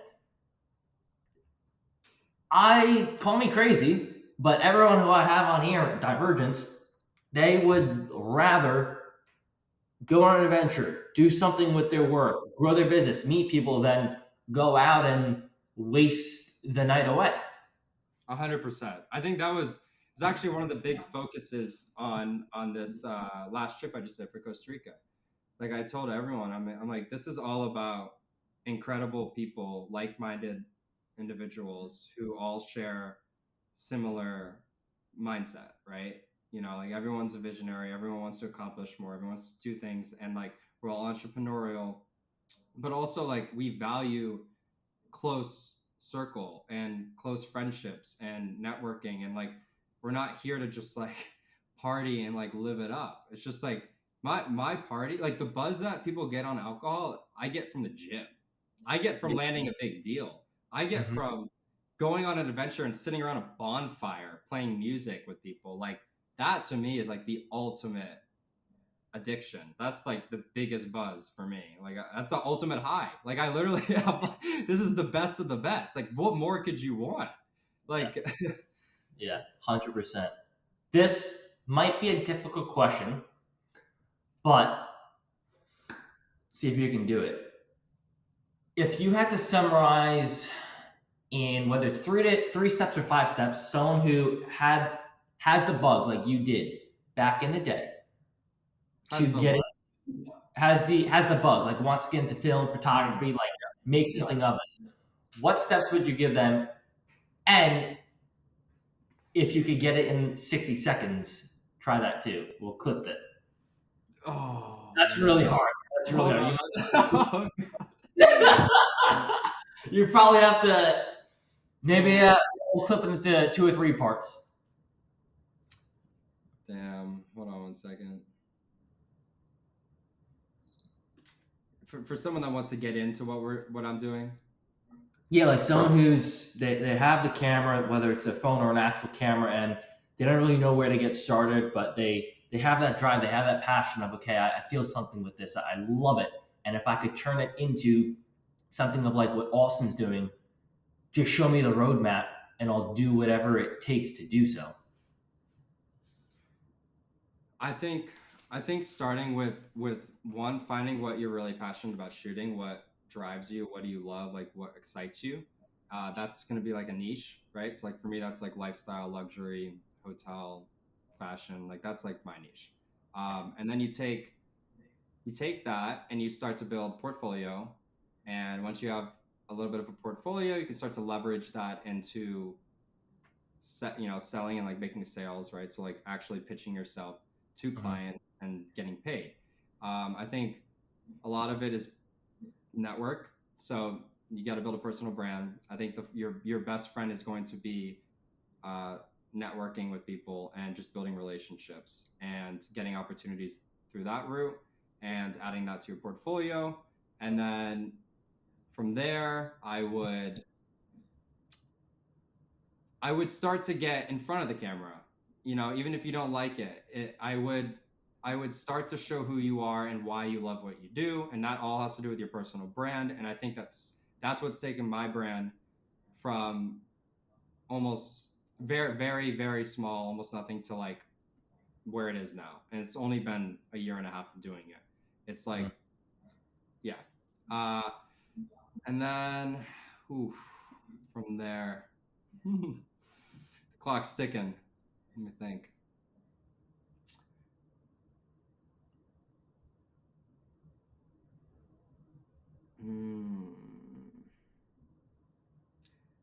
I call me crazy, but everyone who I have on here, Divergence, they would rather go on an adventure, do something with their work, grow their business, meet people, than go out and waste the night away. 100%. I think that was actually one of the big focuses on this last trip I just did for Costa Rica. Like I told everyone, I'm like, this is all about incredible people, like-minded individuals who all share similar mindset, right? Like everyone's a visionary, everyone wants to accomplish more, everyone wants to do things, and like we're all entrepreneurial, but also like we value close circle and close friendships and networking, and like we're not here to just like party and like live it up. It's just like my party, like the buzz that people get on alcohol, I get from the gym. I get from landing a big deal. I get Mhm. from going on an adventure and sitting around a bonfire playing music with people. Like that to me is like the ultimate addiction. That's like the biggest buzz for me. Like that's the ultimate high. Like I literally have, this is the best of the best. Like what more could you want? Yeah, Like yeah, 100%. This might be a difficult question, but see if you can do it. If you had to summarize in whether it's three steps or 5 steps, someone who has the bug like you did back in the day to has the get what? it, has the bug, like wants to get into film, photography, like make Yeah. something of this. What steps would you give them? And if you could get it in 60 seconds, try that too. We'll clip it. Oh That's really man. hard. That's really Hold hard. on. You probably have to maybe we'll clip it into 2 or 3 parts. Damn. Hold on one second. For someone that wants to get into what I'm doing. Yeah, like someone who's they have the camera, whether it's a phone or an actual camera, and they don't really know where to get started, but they have that drive, they have that passion of okay, I feel something with this, I love it, and if I could turn it into something of like what Austin's doing, just show me the roadmap, and I'll do whatever it takes to do so. I think I think starting with one, finding what you're really passionate about shooting, what drives you, what do you love, like what excites you. That's going to be like a niche, right? So like for me, that's like lifestyle, luxury, hotel, fashion. Like that's like my niche. And then you take that and you start to build portfolio. And once you have a little bit of a portfolio, you can start to leverage that into selling and like making sales, right? So like actually pitching yourself to Mhm. clients and getting paid. I think a lot of it is network. So you got to build a personal brand. I think your best friend is going to be uh, networking with people and just building relationships and getting opportunities through that route and adding that to your portfolio. And then from there, I would start to get in front of the camera. Even if you don't like I would start to show who you are and why you love what you do, and that all has to do with your personal brand. And I think that's what's taken my brand from almost very, very, very small, almost nothing, to like where it is now. And it's only been a year and a half of doing it. It's Mhm. like, yeah. Uh, and then, oof, from there, the clock's ticking. Let me think. Hmm.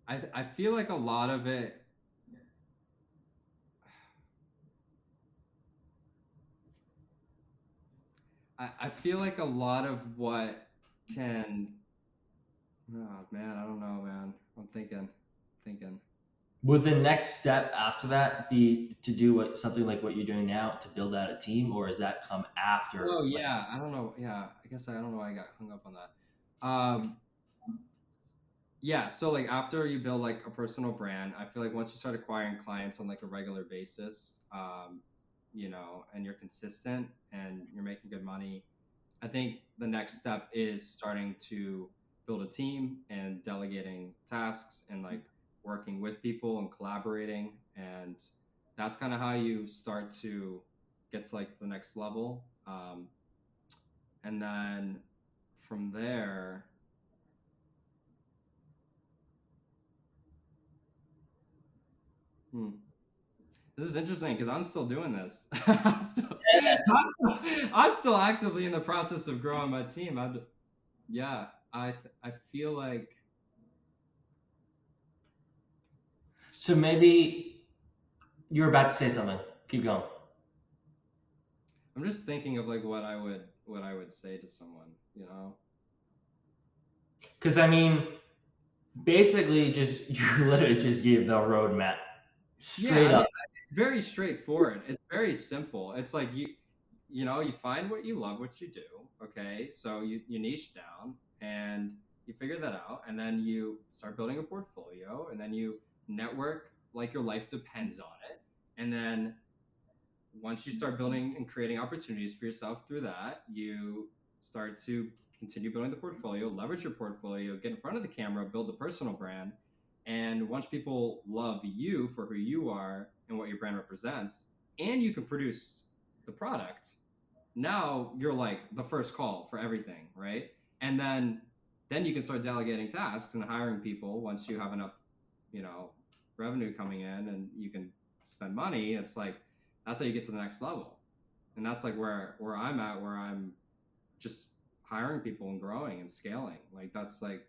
I feel like a lot of it. I feel like a lot of what can. Oh man, I don't know, man. I'm thinking. Would the next step after that be to do something like what you're doing now to build out a team, or does that come after? Oh Like, yeah, I don't know. Yeah, I guess I don't know why I got hung up on that. Yeah, so like after you build like a personal brand, I feel like once you start acquiring clients on like a regular basis, and you're consistent and you're making good money, I think the next step is starting to build a team and delegating tasks and like working with people and collaborating. And that's kind of how you start to get to like the next level. And then from there, hmm, this is interesting because I'm still doing this. I'm still actively in the process of growing my team. Yeah, I feel like so maybe you're about to say something. Keep going. I'm just thinking of like what I would say to someone. Because I mean, basically, just you literally just gave the roadmap Yeah, straight I mean, up. it's very straightforward. It's very simple. It's like you find what you love, what you do. Okay, so you niche down and you figure that out, and then you start building a portfolio, and then you network like your life depends on it, and then once you start building and creating opportunities for yourself through that, you start to continue building the portfolio, leverage your portfolio, get in front of the camera, build the personal brand. And once people love you for who you are and what your brand represents, and you can produce the product, now you're like the first call for everything, right? And then you can start delegating tasks and hiring people once you have enough, you know, revenue coming in and you can spend money. It's like that's how you get to the next level. And that's like where I'm at, where I'm just hiring people and growing and scaling. Like that's like,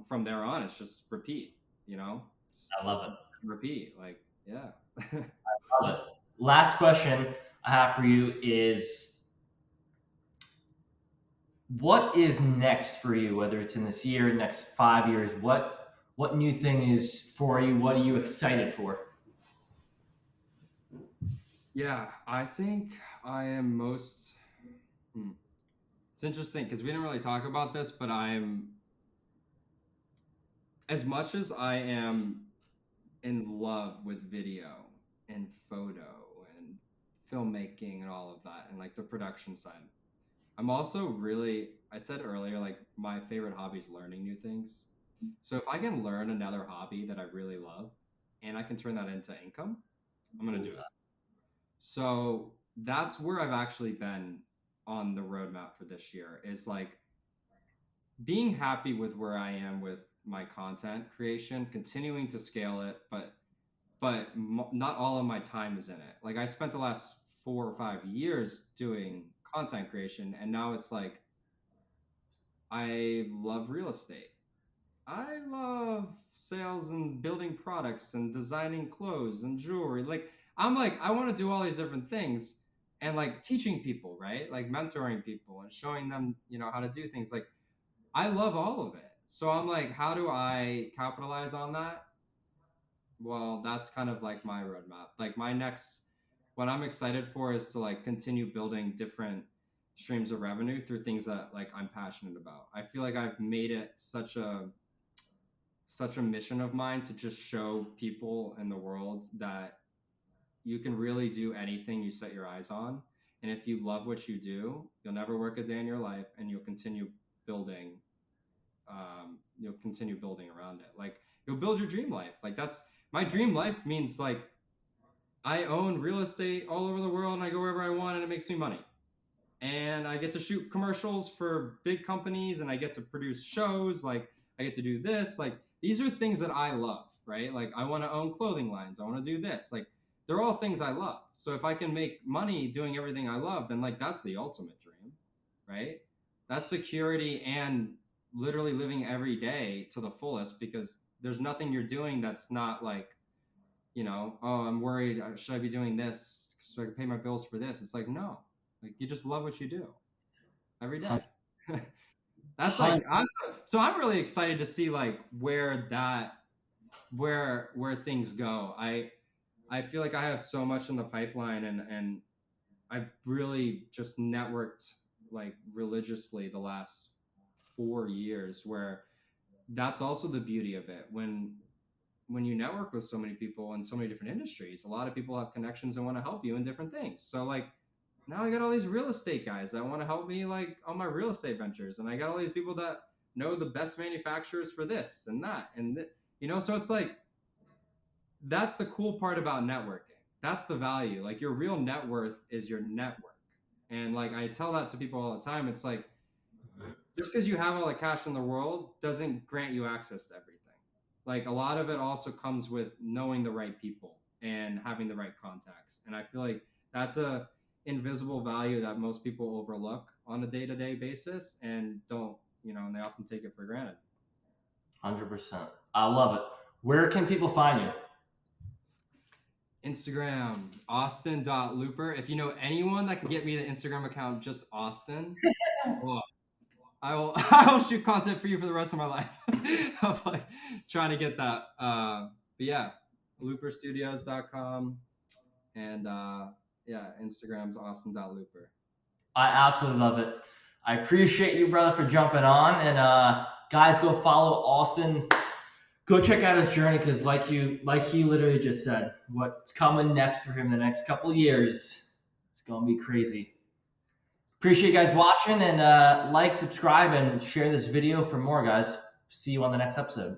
from there on it's just repeat, just I love it. repeat. Like, yeah. Love it. Last question I have for you is what is next for you, whether it's in this year, next 5 years? What new thing is for you? What are you excited for? Yeah, I think I am most hmm, it's interesting because we didn't really talk about this, but I'm as much as I am in love with video and photo and filmmaking and all of that and like the production side. I'm also really, I said earlier, like my favorite hobby is learning new things. So if I can learn another hobby that I really love and I can turn that into income, I'm going to do it. So that's where I've actually been on the roadmap for this year is like being happy with where I am with my content creation, continuing to scale it, but not all of my time is in it. Like I spent the last 4 or 5 years doing content creation, and now it's like I love real estate. I love sales and building products and designing clothes and jewelry. Like I want to do all these different things and like teaching people, right? Like mentoring people and showing them, how to do things. Like I love all of it. So I'm like, how do I capitalize on that? Well, that's kind of like my roadmap. Like my next, what I'm excited for is to like continue building different streams of revenue through things that like I'm passionate about. I feel like I've made it such a mission of mine to just show people in the world that you can really do anything you set your eyes on. And if you love what you do, you'll never work a day in your life, and building you'll continue building around it. Like you'll build your dream life. Like that's my dream life means like I own real estate all over the world and I go wherever I want and it makes me money. And I get to shoot commercials for big companies and I get to produce shows. Like I get to do this. Like these are things that I love, right? Like I want to own clothing lines. I want to do this. Like they're all things I love. So if I can make money doing everything I love, then like that's the ultimate dream, right? That's security and literally living every day to the fullest, because there's nothing you're doing that's not like, oh, I'm worried. Should I be doing this so I can pay my bills for this? It's like, no, like you just love what you do every day. That's like, so I'm really excited to see like where things go. I feel like I have so much in the pipeline, and I've really just networked like religiously the last 4 years, where that's also the beauty of it. When you network with so many people in so many different industries, a lot of people have connections and want to help you in different things. So like now I got all these real estate guys that want to help me like on my real estate ventures, and I got all these people that know the best manufacturers for this and that, so it's like that's the cool part about networking. That's the value. Like your real net worth is your network. And like I tell that to people all the time. It's like just because you have all the cash in the world doesn't grant you access to everything. Like a lot of it also comes with knowing the right people and having the right contacts. And I feel like that's a invisible value that most people overlook on a day-to-day basis and don't, and they often take it for granted. 100%. I love it. Where can people find you? Instagram, Austin.Luper. If you know anyone that can get me the Instagram account, just Austin, well, I will shoot content for you for the rest of my life. I'm like trying to get that. But yeah, looperstudios.com, and yeah, Instagram's Austin.Luper. I absolutely love it. I appreciate you, brother, for jumping on. And guys, go follow Austin. Go check out his journey, because like he literally just said, what's coming next for him the next couple of years is going to be crazy. Appreciate you guys watching, and like, subscribe, and share this video for more, guys. See you on the next episode.